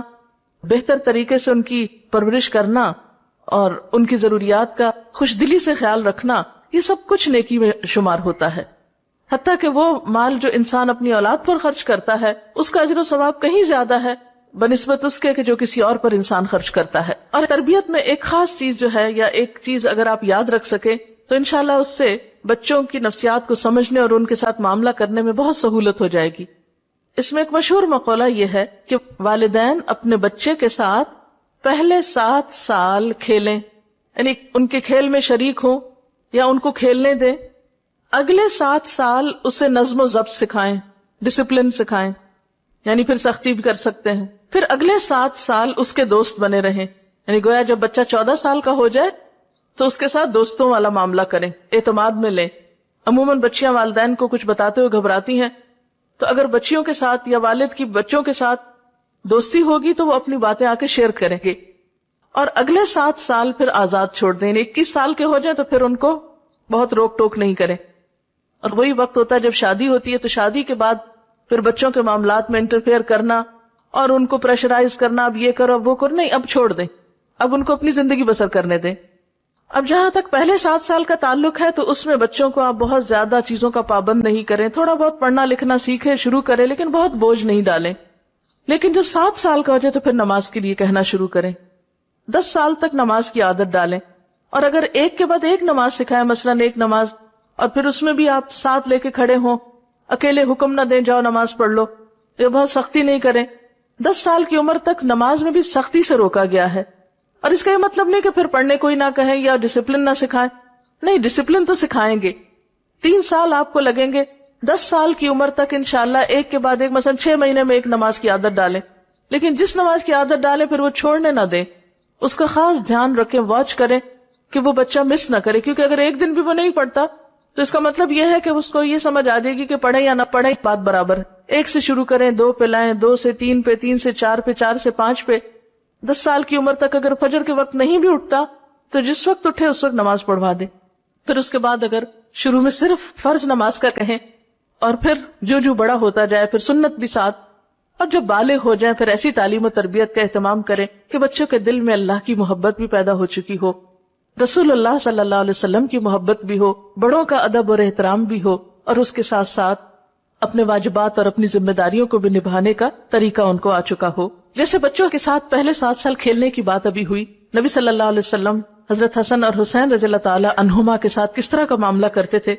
S1: بہتر طریقے سے ان کی پرورش کرنا اور ان کی ضروریات کا خوش دلی سے خیال رکھنا، یہ سب کچھ نیکی میں شمار ہوتا ہے. حتیٰ کہ وہ مال جو انسان اپنی اولاد پر خرچ کرتا ہے اس کا اجر و ثواب کہیں زیادہ ہے بنسبت اس کے کہ جو کسی اور پر انسان خرچ کرتا ہے. اور تربیت میں ایک خاص چیز جو ہے، یا ایک چیز اگر آپ یاد رکھ سکیں تو انشاءاللہ اس سے بچوں کی نفسیات کو سمجھنے اور ان کے ساتھ معاملہ کرنے میں بہت سہولت ہو جائے گی. اس میں ایک مشہور مقولہ یہ ہے کہ والدین اپنے بچے کے ساتھ پہلے 7 سال کھیلیں، یعنی ان کے کھیل میں شریک ہوں یا ان کو کھیلنے دیں. اگلے 7 سال اسے نظم و ضبط سکھائیں، ڈسپلن سکھائیں، یعنی پھر سختی بھی کر سکتے ہیں. پھر اگلے 7 سال اس کے دوست بنے رہیں، یعنی گویا جب بچہ 14 سال کا ہو جائے تو اس کے ساتھ دوستوں والا معاملہ کریں، اعتماد میں لیں. عموماً بچیاں والدین کو کچھ بتاتے ہوئے گھبراتی ہیں، تو اگر بچیوں کے ساتھ یا والد کی بچوں کے ساتھ دوستی ہوگی تو وہ اپنی باتیں آ کے شیئر کریں گے. اور اگلے 7 سال پھر آزاد چھوڑ دیں، 21 سال کے ہو جائیں تو پھر ان کو بہت روک ٹوک نہیں کریں. اور وہی وقت ہوتا ہے جب شادی ہوتی ہے، تو شادی کے بعد پھر بچوں کے معاملات میں انٹرفیئر کرنا اور ان کو پریشرائز کرنا، اب یہ کرو اب وہ کرو، نہیں، اب چھوڑ دیں، اب ان کو اپنی زندگی بسر کرنے دیں. اب جہاں تک پہلے 7 سال کا تعلق ہے تو اس میں بچوں کو آپ بہت زیادہ چیزوں کا پابند نہیں کریں، تھوڑا بہت پڑھنا لکھنا سیکھیں، شروع کریں، لیکن بہت بوجھ نہیں ڈالیں. لیکن جب 7 سال کا ہو جائے تو پھر نماز کے لیے کہنا شروع کریں. 10 سال تک نماز کی عادت ڈالیں، اور اگر ایک کے بعد ایک نماز سکھائیں، مثلاً ایک نماز، اور پھر اس میں بھی آپ ساتھ لے کے کھڑے ہوں، اکیلے حکم نہ دیں جاؤ نماز پڑھ لو، یہ بہت سختی نہیں کریں. 10 سال کی عمر تک نماز میں بھی سختی سے روکا گیا ہے. اور اس کا یہ مطلب نہیں کہ پھر پڑھنے کوئی نہ کہیں یا ڈسپلن نہ سکھائیں، نہیں، ڈسپلن تو سکھائیں گے. 3 سال آپ کو لگیں گے. 10 سال کی عمر تک انشاءاللہ ایک کے بعد ایک، مثلا 6 مہینے میں ایک نماز کی عادت ڈالیں. لیکن جس نماز کی عادت ڈالیں پھر وہ چھوڑنے نہ دیں، اس کا خاص دھیان رکھیں، واچ کریں کہ وہ بچہ مس نہ کرے. کیونکہ اگر ایک دن بھی وہ نہیں پڑھتا تو اس کا مطلب یہ ہے کہ اس کو یہ سمجھ آ جائے گی کہ پڑھے یا نہ پڑھے بات برابر ہے. 1 سے شروع کریں، 2 پہ لائیں، 2 سے 3 پہ، 3 سے 4 پہ، 4 سے 5 پہ. 10 سال کی عمر تک اگر فجر کے وقت نہیں بھی اٹھتا تو جس وقت اٹھے اس وقت نماز پڑھوا دیں. پھر اس کے بعد اگر شروع میں صرف فرض نماز کا کہیں، اور پھر جو جو بڑا ہوتا جائے پھر سنت بھی ساتھ، اور جب بالغ ہو جائیں پھر ایسی تعلیم و تربیت کا اہتمام کریں کہ بچوں کے دل میں اللہ کی محبت بھی پیدا ہو چکی ہو، رسول اللہ صلی اللہ علیہ وسلم کی محبت بھی ہو، بڑوں کا ادب اور احترام بھی ہو، اور اس کے ساتھ ساتھ اپنے واجبات اور اپنی ذمہ داریوں کو بھی نبھانے کا طریقہ ان کو آ چکا ہو. جیسے بچوں کے ساتھ پہلے 7 سال کھیلنے کی بات ابھی ہوئی، نبی صلی اللہ علیہ وسلم حضرت حسن اور حسین رضی اللہ تعالی عنہما کے ساتھ کس طرح کا معاملہ کرتے تھے.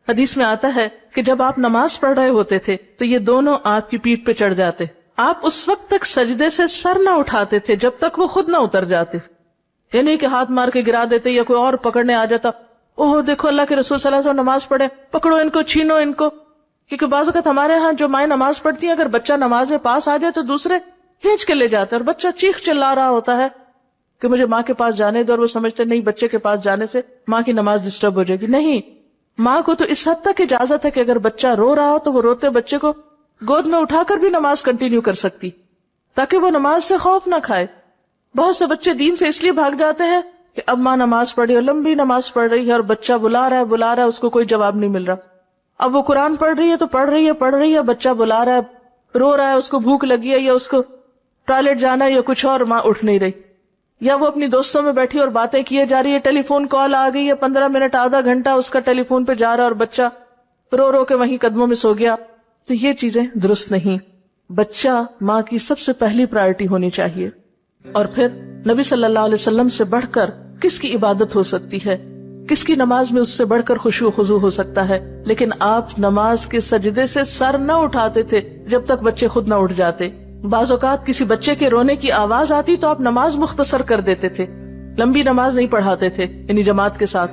S1: حدیث میں آتا ہے کہ جب آپ نماز پڑھ رہے ہوتے تھے تو یہ دونوں آپ کی پیٹھ پہ چڑھ جاتے. آپ اس وقت تک سجدے سے سر نہ اٹھاتے تھے جب تک وہ خود نہ اتر جاتے، یعنی کہ ہاتھ مار کے گرا دیتے یا کوئی اور پکڑنے آ جاتا، اوہ دیکھو اللہ کے رسول صلی اللہ علیہ وسلم نماز پڑھے، پکڑو ان کو، چھینو ان کو. کیونکہ بعض اوقات ہمارے ہاں جو مائیں نماز پڑھتی ہیں اگر بچہ نماز میں پاس آ جائے تو دوسرے کھینچ کے لے جاتے ہیں، اور بچہ چیخ چلا رہا ہوتا ہے کہ مجھے ماں کے پاس جانے دو، اور وہ سمجھتے نہیں بچے کے پاس جانے سے ماں کی نماز ڈسٹرب ہو جائے گی. نہیں، ماں کو تو اس حد تک اجازت ہے کہ اگر بچہ رو رہا ہو تو وہ روتے بچے کو گود میں اٹھا کر بھی نماز کنٹینیو کر سکتی، تاکہ وہ نماز سے خوف نہ کھائے. بہت سے بچے دین سے اس لیے بھاگ جاتے ہیں کہ اب ماں نماز پڑھی اور لمبی نماز پڑھ رہی ہے اور بچہ بلا رہا ہے، اس کو کوئی جواب نہیں مل رہا. اب وہ قرآن پڑھ رہی ہے تو پڑھ رہی ہے، بچہ بلا رہا ہے، رو رہا ہے، اس کو بھوک لگی ہے یا اس کو ٹوائلٹ جانا ہے یا کچھ اور، ماں اٹھ نہیں رہی. یا وہ اپنی دوستوں میں بیٹھی اور باتیں کیے جا رہی ہے، ٹیلی فون کال آ گئی ہے، 15 منٹ آدھا گھنٹہ اس کا ٹیلی فون پہ جا رہا ہے اور بچہ رو رو کے وہیں قدموں میں سو گیا. تو یہ چیزیں درست نہیں. بچہ ماں کی سب سے پہلی پرائرٹی ہونی چاہیے. اور پھر نبی صلی اللہ علیہ وسلم سے بڑھ کر کس کی عبادت ہو سکتی ہے، کس کی نماز میں اس سے بڑھ کر خشوع و خضوع ہو سکتا ہے. لیکن آپ نماز کے سجدے سے سر نہ اٹھاتے تھے جب تک بچے خود نہ اٹھ جاتے. بعض اوقات کسی بچے کے رونے کی آواز آتی تو آپ نماز مختصر کر دیتے تھے لمبی نماز نہیں پڑھاتے تھے یعنی جماعت کے ساتھ.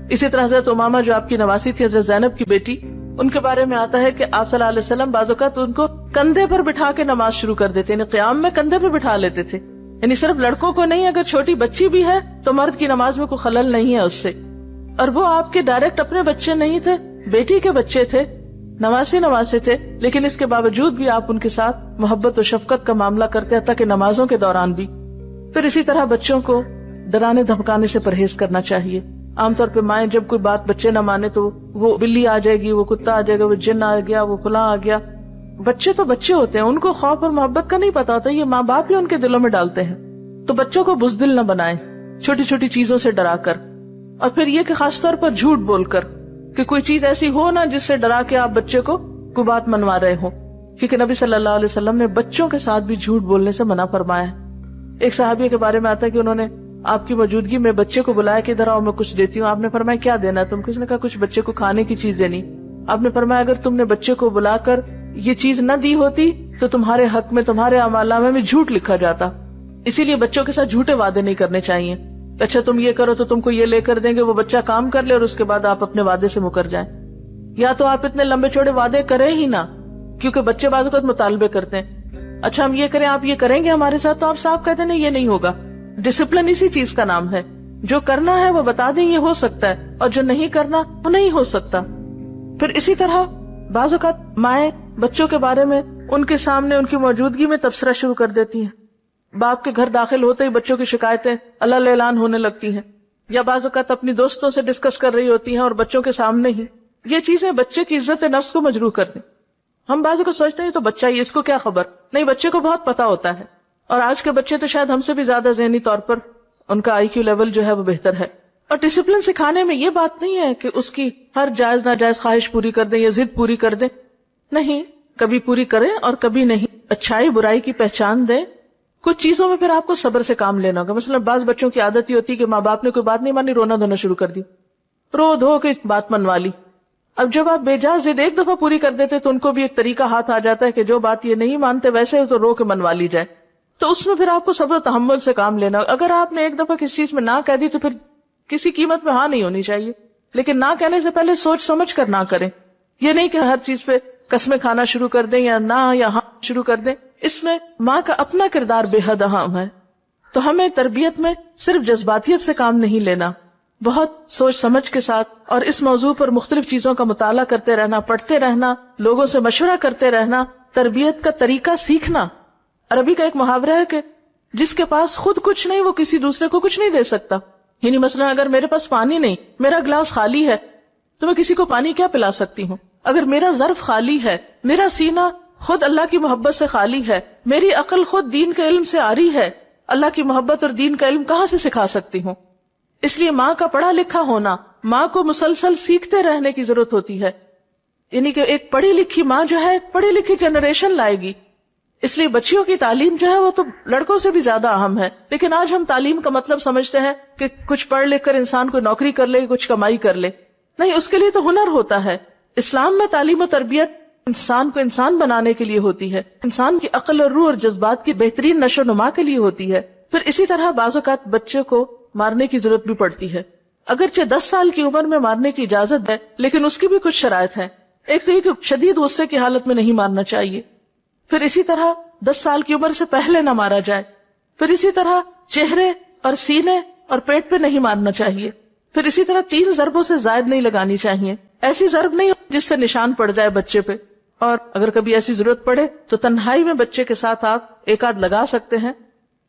S1: اسی طرح حضرت امامہ جو آپ کی نواسی تھی حضرت زینب کی بیٹی، ان کے بارے میں آتا ہے کہ آپ صلی اللہ علیہ وسلم بعض اوقات ان کو کندھے پر بٹھا کے نماز شروع کر دیتے، یعنی قیام میں کندھے پہ بٹھا لیتے تھے. یعنی صرف لڑکوں کو نہیں، اگر چھوٹی بچی بھی ہے تو مرد کی نماز میں کوئی خلل نہیں ہے اس سے. اور وہ آپ کے ڈائریکٹ اپنے بچے نہیں تھے، بیٹی کے بچے تھے، نواسے تھے، لیکن اس کے باوجود بھی آپ ان کے ساتھ محبت و شفقت کا معاملہ کرتے حتیٰ کہ نمازوں کے دوران بھی. پھر اسی طرح بچوں کو ڈرانے دھمکانے سے پرہیز کرنا چاہیے. عام طور پہ مائیں جب کوئی بات بچے نہ مانے تو وہ بلی آ جائے گی، وہ کتا آ جائے گا، وہ جن آ گیا، وہ فلاں آ گیا. بچے تو بچے ہوتے ہیں، ان کو خوف اور محبت کا نہیں پتا ہوتا، یہ ماں باپ ہی ان کے دلوں میں ڈالتے ہیں. تو بچوں کو بزدل نہ بنائیں چھوٹی چھوٹی چیزوں سے ڈرا کر. اور پھر یہ کہ خاص طور پر جھوٹ بول کر، کہ کوئی چیز ایسی ہو نا جس سے ڈرا کے آپ بچے کو کوئی بات منوا رہے ہو، کیونکہ نبی صلی اللہ علیہ وسلم نے بچوں کے ساتھ بھی جھوٹ بولنے سے منع فرمایا ہے. ایک صحابی کے بارے میں آتا ہے کہ انہوں نے آپ کی موجودگی میں بچے کو بلایا کہ ادھر آؤ میں کچھ دیتی ہوں. آپ نے فرمایا کیا دینا ہے تم کو؟ اس نے کہا کچھ بچے کو کھانے کی چیز دینی. آپ نے فرمایا اگر تم نے بچے کو بلا کر یہ چیز نہ دی ہوتی تو تمہارے حق میں تمہارے اعمالنامے میں جھوٹ لکھا جاتا. اسی لیے بچوں کے ساتھ جھوٹے وعدے نہیں کرنے چاہیے. اچھا تم یہ کرو تو تم کو یہ لے کر دیں گے، وہ بچہ کام کر لے اور اس کے بعد آپ اپنے وعدے سے مکر جائیں. یا تو آپ اتنے لمبے چوڑے وعدے کریں ہی نہ، کیونکہ بچے بعض اوقات مطالبے کرتے ہیں، اچھا ہم یہ کریں، آپ یہ کریں گے ہمارے ساتھ، تو آپ صاف کہتے ہیں نہیں یہ نہیں ہوگا. ڈسپلن اسی چیز کا نام ہے. جو کرنا ہے وہ بتا دیں یہ ہو سکتا ہے، اور جو نہیں کرنا وہ نہیں ہو سکتا. پھر اسی طرح بعض اوقات مائیں بچوں کے بارے میں ان کے سامنے ان کی موجودگی میں تبصرہ شروع کر دیتی ہیں. باپ کے گھر داخل ہوتے ہی بچوں کی شکایتیں اللہ اعلان ہونے لگتی ہیں، یا بعض اوقات اپنی دوستوں سے ڈسکس کر رہی ہوتی ہیں اور بچوں کے سامنے ہی. یہ چیزیں بچے کی عزت نفس کو مجروح کر دیں. ہم بعضوں کو سوچتے ہیں تو بچہ ہی، اس کو کیا خبر. نہیں، بچے کو بہت پتا ہوتا ہے. اور آج کے بچے تو شاید ہم سے بھی زیادہ ذہنی طور پر ان کا آئی کیو لیول جو ہے وہ بہتر ہے. اور ڈسپلن سکھانے میں یہ بات نہیں ہے کہ اس کی ہر جائز ناجائز خواہش پوری کر دیں یا ضد پوری کر دیں. نہیں، کبھی پوری کریں اور کبھی نہیں. اچھائی برائی کی پہچان دیں. کچھ چیزوں میں پھر آپ کو صبر سے کام لینا ہوگا. مثلا بعض بچوں کی عادت ہی ہوتی ہے کہ ماں باپ نے کوئی بات نہیں مانی، رونا دھونا شروع کر دی، رو دھو کے بات منوا لی. اب جب آپ بے جا ضد ایک دفعہ پوری کر دیتے تو ان کو بھی ایک طریقہ ہاتھ آ جاتا ہے کہ جو بات یہ نہیں مانتے ویسے تو رو کے منوا لی جائے. تو اس میں پھر آپ کو صبر و تحمل سے کام لینا. اگر آپ نے ایک دفعہ کسی چیز میں نہ کہہ دی تو پھر کسی قیمت میں ہاں نہیں ہونی چاہیے. لیکن نہ کہنے سے پہلے سوچ سمجھ کر نہ کریں. یہ نہیں کہ ہر چیز پہ قسمیں کھانا شروع کر دیں یا نہ یا ہاں شروع کر دیں. اس میں ماں کا اپنا کردار بے حد اہم ہے. تو ہمیں تربیت میں صرف جذباتیت سے کام نہیں لینا، بہت سوچ سمجھ کے ساتھ، اور اس موضوع پر مختلف چیزوں کا مطالعہ کرتے رہنا، پڑھتے رہنا، لوگوں سے مشورہ کرتے رہنا، تربیت کا طریقہ سیکھنا. عربی کا ایک محاورہ ہے کہ جس کے پاس خود کچھ نہیں وہ کسی دوسرے کو کچھ نہیں دے سکتا. یعنی مثلا اگر میرے پاس پانی نہیں، میرا گلاس خالی ہے، تو میں کسی کو پانی کیا پلا سکتی ہوں؟ اگر میرا ظرف خالی ہے، میرا سینہ خود اللہ کی محبت سے خالی ہے، میری عقل خود دین کے علم سے آری ہے، اللہ کی محبت اور دین کا علم کہاں سے سکھا سکتی ہوں؟ اس لیے ماں کا پڑھا لکھا ہونا، ماں کو مسلسل سیکھتے رہنے کی ضرورت ہوتی ہے. یعنی کہ ایک پڑھی لکھی ماں جو ہے پڑھی لکھی جنریشن لائے گی. اس لیے بچیوں کی تعلیم جو ہے وہ تو لڑکوں سے بھی زیادہ اہم ہے. لیکن آج ہم تعلیم کا مطلب سمجھتے ہیں کہ کچھ پڑھ لکھ کر انسان کو نوکری کر لے، کچھ کمائی کر لے. نہیں، اس کے لیے تو ہنر ہوتا ہے. اسلام میں تعلیم و تربیت انسان کو انسان بنانے کے لیے ہوتی ہے، انسان کی عقل اور روح اور جذبات کی بہترین نشو و نما کے لیے ہوتی ہے. پھر اسی طرح بعض اوقات بچے کو مارنے کی ضرورت بھی پڑتی ہے. اگرچہ 10 سال کی عمر میں مارنے کی اجازت ہے، لیکن اس کی بھی کچھ شرائط ہیں. ایک تو یہ کہ شدید غصے کی حالت میں نہیں مارنا چاہیے. پھر اسی طرح 10 سال کی عمر سے پہلے نہ مارا جائے. پھر اسی طرح چہرے اور سینے اور پیٹ پہ نہیں مارنا چاہیے. پھر اسی طرح 3 ضربوں سے زائد نہیں لگانی چاہیے. ایسی ضرب نہیں جس سے نشان پڑ جائے بچے پہ. اور اگر کبھی ایسی ضرورت پڑے تو تنہائی میں بچے کے ساتھ آپ ایک آدھ لگا سکتے ہیں.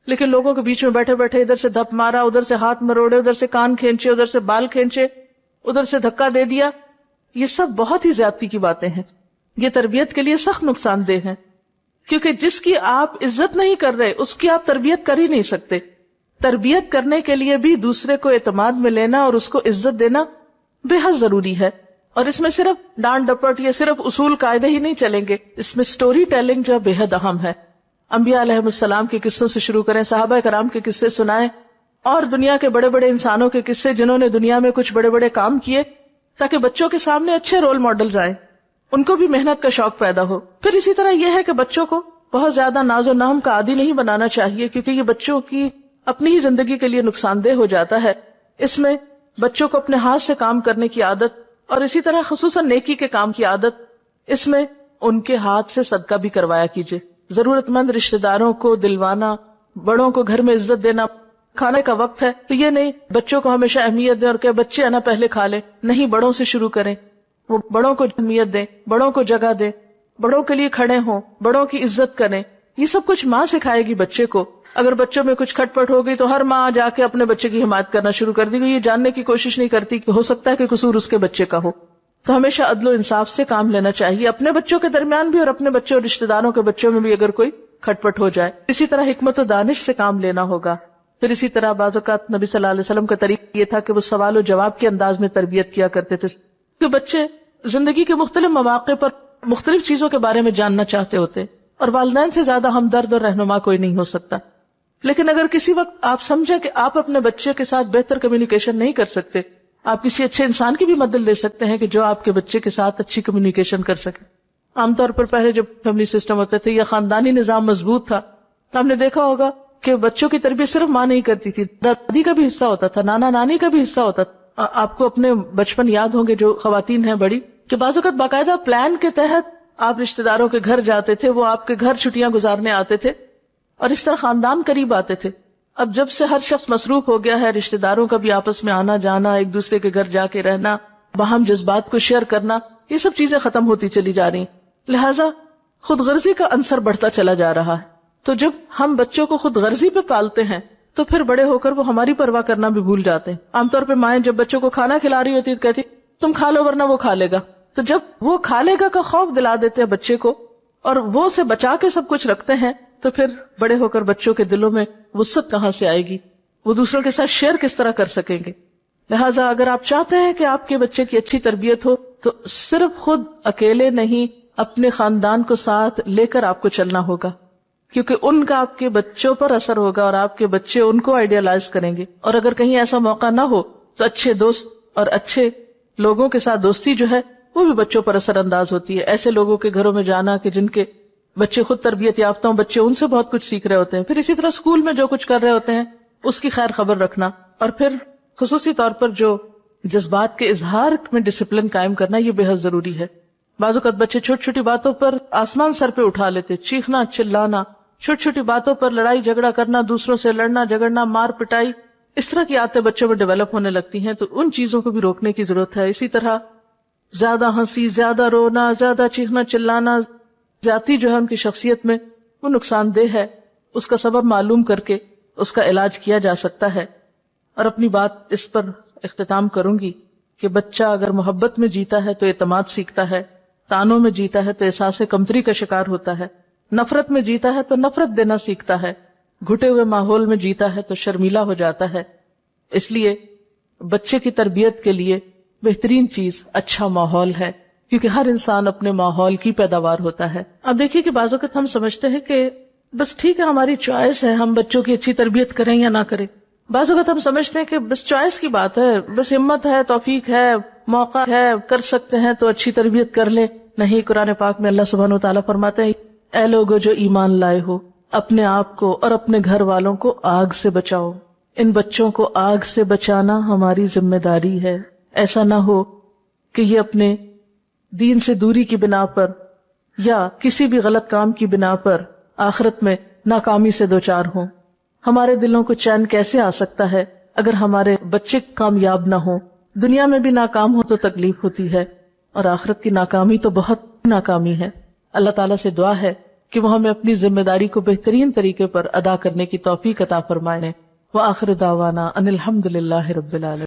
S1: لیکن لوگوں کے بیچ میں بیٹھے بیٹھے ادھر سے دھپ مارا، ادھر سے ہاتھ مروڑے، ادھر سے کان کھینچے، ادھر سے بال کھینچے، ادھر سے دھکا دے دیا، یہ سب بہت ہی زیادتی کی باتیں ہیں. یہ تربیت کے لیے سخت نقصان دہ ہیں، کیونکہ جس کی آپ عزت نہیں کر رہے اس کی آپ تربیت کر ہی نہیں سکتے. تربیت کرنے کے لیے بھی دوسرے کو اعتماد میں لینا اور اس کو عزت دینا بے حد ضروری ہے. اور اس میں صرف ڈانٹ ڈپٹ یا صرف اصول قاعدے ہی نہیں چلیں گے، اس میں سٹوری ٹیلنگ جو بے حد اہم ہے. انبیاء علیہ السلام کے قصوں سے شروع کریں، صحابہ کرام کے قصے سنائیں، اور دنیا کے بڑے بڑے انسانوں کے قصے جنہوں نے دنیا میں کچھ بڑے بڑے کام کیے، تاکہ بچوں کے سامنے اچھے رول ماڈلز آئیں، ان کو بھی محنت کا شوق پیدا ہو. پھر اسی طرح یہ ہے کہ بچوں کو بہت زیادہ ناز و نام کا عادی نہیں بنانا چاہیے، کیونکہ یہ بچوں کی اپنی ہی زندگی کے لیے نقصان دہ ہو جاتا ہے. اس میں بچوں کو اپنے ہاتھ سے کام کرنے کی عادت اور اسی طرح خصوصاً نیکی کے کام کی عادت، اس میں ان کے ہاتھ سے صدقہ بھی کروایا کیجیے. ضرورت مند رشتہ داروں کو دلوانا، بڑوں کو گھر میں عزت دینا. کھانے کا وقت ہے تو یہ نہیں بچوں کو ہمیشہ اہمیت دیں اور کہ بچے انا پہلے کھا لیں، نہیں، بڑوں سے شروع کریں. وہ بڑوں کو اہمیت دیں، بڑوں کو جگہ دیں، بڑوں کے لیے کھڑے ہوں، بڑوں کی عزت کریں. یہ سب کچھ ماں سکھائے گی بچے کو. اگر بچوں میں کچھ کھٹ پٹ ہو گئی تو ہر ماں جا کے اپنے بچے کی حمایت کرنا شروع کر دی گئی، یہ جاننے کی کوشش نہیں کرتی کہ ہو سکتا ہے کہ قصور اس کے بچے کا ہو. تو ہمیشہ عدل و انصاف سے کام لینا چاہیے، اپنے بچوں کے درمیان بھی اور اپنے بچوں اور رشتہ داروں کے بچوں میں بھی اگر کوئی کھٹ پٹ ہو جائے. اسی طرح حکمت و دانش سے کام لینا ہوگا. پھر اسی طرح بعض اوقات نبی صلی اللہ علیہ وسلم کا طریقہ یہ تھا کہ وہ سوال و جواب کے انداز میں تربیت کیا کرتے تھے، کہ بچے زندگی کے مختلف مواقع پر مختلف چیزوں کے بارے میں جاننا چاہتے ہوتے، اور والدین سے زیادہ ہمدرد اور رہنما کوئی نہیں ہو سکتا. لیکن اگر کسی وقت آپ سمجھیں کہ آپ اپنے بچے کے ساتھ بہتر کمیونیکیشن نہیں کر سکتے، آپ کسی اچھے انسان کی بھی مدد لے سکتے ہیں کہ جو آپ کے بچے کے ساتھ اچھی کمیونیکیشن کر سکے. عام طور پر پہلے جب فیملی سسٹم ہوتے تھے یا خاندانی نظام مضبوط تھا تو ہم نے دیکھا ہوگا کہ بچوں کی تربیت صرف ماں نہیں کرتی تھی، دادی کا بھی حصہ ہوتا تھا، نانا نانی کا بھی حصہ ہوتا تھا. آپ کو اپنے بچپن یاد ہوں گے جو خواتین ہیں بڑی، کہ بعض اوقات باقاعدہ پلان کے تحت آپ رشتہ داروں کے گھر جاتے تھے، وہ آپ کے گھر چھٹیاں گزارنے آتے تھے اور اس طرح خاندان قریب آتے تھے. اب جب سے ہر شخص مصروف ہو گیا ہے، رشتہ داروں کا بھی آپس میں آنا جانا، ایک دوسرے کے گھر جا کے رہنا، باہم جذبات کو شیئر کرنا، یہ سب چیزیں ختم ہوتی چلی جا رہی، لہٰذا خود غرضی کا عنصر بڑھتا چلا جا رہا ہے. تو جب ہم بچوں کو خود غرضی پہ پالتے ہیں تو پھر بڑے ہو کر وہ ہماری پرواہ کرنا بھی بھول جاتے ہیں. عام طور پہ مائیں جب بچوں کو کھانا کھلا رہی ہوتی کہتی تم کھا لو ورنہ وہ کھا لے گا. تو جب وہ کھا لے گا کا خوف دلا دیتے ہیں بچے کو اور وہ سے بچا کے سب کچھ رکھتے ہیں، تو پھر بڑے ہو کر بچوں کے دلوں میں وسعت کہاں سے آئے گی، وہ دوسروں کے ساتھ شیئر کس طرح کر سکیں گے. لہٰذا اگر آپ چاہتے ہیں کہ آپ کے بچے کی اچھی تربیت ہو تو صرف خود اکیلے نہیں، اپنے خاندان کو ساتھ لے کر آپ کو چلنا ہوگا، کیونکہ ان کا آپ کے بچوں پر اثر ہوگا اور آپ کے بچے ان کو آئیڈیالائز کریں گے. اور اگر کہیں ایسا موقع نہ ہو تو اچھے دوست اور اچھے لوگوں کے ساتھ دوستی جو ہے وہ بھی بچوں پر اثر انداز ہوتی ہے. ایسے لوگوں کے گھروں میں جانا کہ جن کے بچے خود تربیت یافتہ ہوں، بچے ان سے بہت کچھ سیکھ رہے ہوتے ہیں. پھر اسی طرح اسکول میں جو کچھ کر رہے ہوتے ہیں اس کی خیر خبر رکھنا، اور پھر خصوصی طور پر جو جذبات کے اظہار میں ڈسپلن قائم کرنا، یہ بے حد ضروری ہے. بعض اوقات بچے چھوٹی چھوٹی باتوں پر آسمان سر پہ اٹھا لیتے، چیخنا چلانا، چھوٹی چھوٹی باتوں پر لڑائی جھگڑا کرنا، دوسروں سے لڑنا جھگڑنا، مار پٹائی، اس طرح کی عادتیں بچوں میں ڈیولپ ہونے لگتی ہیں. تو ان چیزوں کو بھی روکنے کی ضرورت ہے. اسی طرح زیادہ ہنسی، زیادہ رونا، زیادہ چیخنا چلانا، زیادتی جو ہے ان کی شخصیت میں وہ نقصان دہ ہے. اس کا سبب معلوم کر کے اس کا علاج کیا جا سکتا ہے. اور اپنی بات اس پر اختتام کروں گی کہ بچہ اگر محبت میں جیتا ہے تو اعتماد سیکھتا ہے، تانوں میں جیتا ہے تو احساس کمتری کا شکار ہوتا ہے، نفرت میں جیتا ہے تو نفرت دینا سیکھتا ہے، گھٹے ہوئے ماحول میں جیتا ہے تو شرمیلا ہو جاتا ہے. اس لیے بچے کی تربیت کے لیے بہترین چیز اچھا ماحول ہے، کیونکہ ہر انسان اپنے ماحول کی پیداوار ہوتا ہے. اب دیکھیے کہ بعض اوقات ہم سمجھتے ہیں کہ بس ٹھیک ہے ہماری چوائس ہے، ہم بچوں کی اچھی تربیت کریں یا نہ کریں. بعض اوقات ہم سمجھتے ہیں کہ بس چوائس کی بات ہے، بس ہمت ہے، توفیق ہے، موقع ہے، کر سکتے ہیں تو اچھی تربیت کر لیں. نہیں، قرآن پاک میں اللہ سبحانہ وتعالیٰ فرماتے ہیں اے لوگو جو ایمان لائے ہو، اپنے آپ کو اور اپنے گھر والوں کو آگ سے بچاؤ. ان بچوں کو آگ سے بچانا ہماری ذمہ داری ہے. ایسا نہ ہو کہ یہ اپنے دین سے دوری کی بنا پر یا کسی بھی غلط کام کی بنا پر آخرت میں ناکامی سے دوچار ہوں. ہمارے دلوں کو چین کیسے آ سکتا ہے اگر ہمارے بچے کامیاب نہ ہوں؟ دنیا میں بھی ناکام ہو تو تکلیف ہوتی ہے، اور آخرت کی ناکامی تو بہت ناکامی ہے. اللہ تعالیٰ سے دعا ہے کہ وہ ہمیں اپنی ذمہ داری کو بہترین طریقے پر ادا کرنے کی توفیق عطا فرمائے. وآخر دعوانا ان الحمد للہ رب العالمین.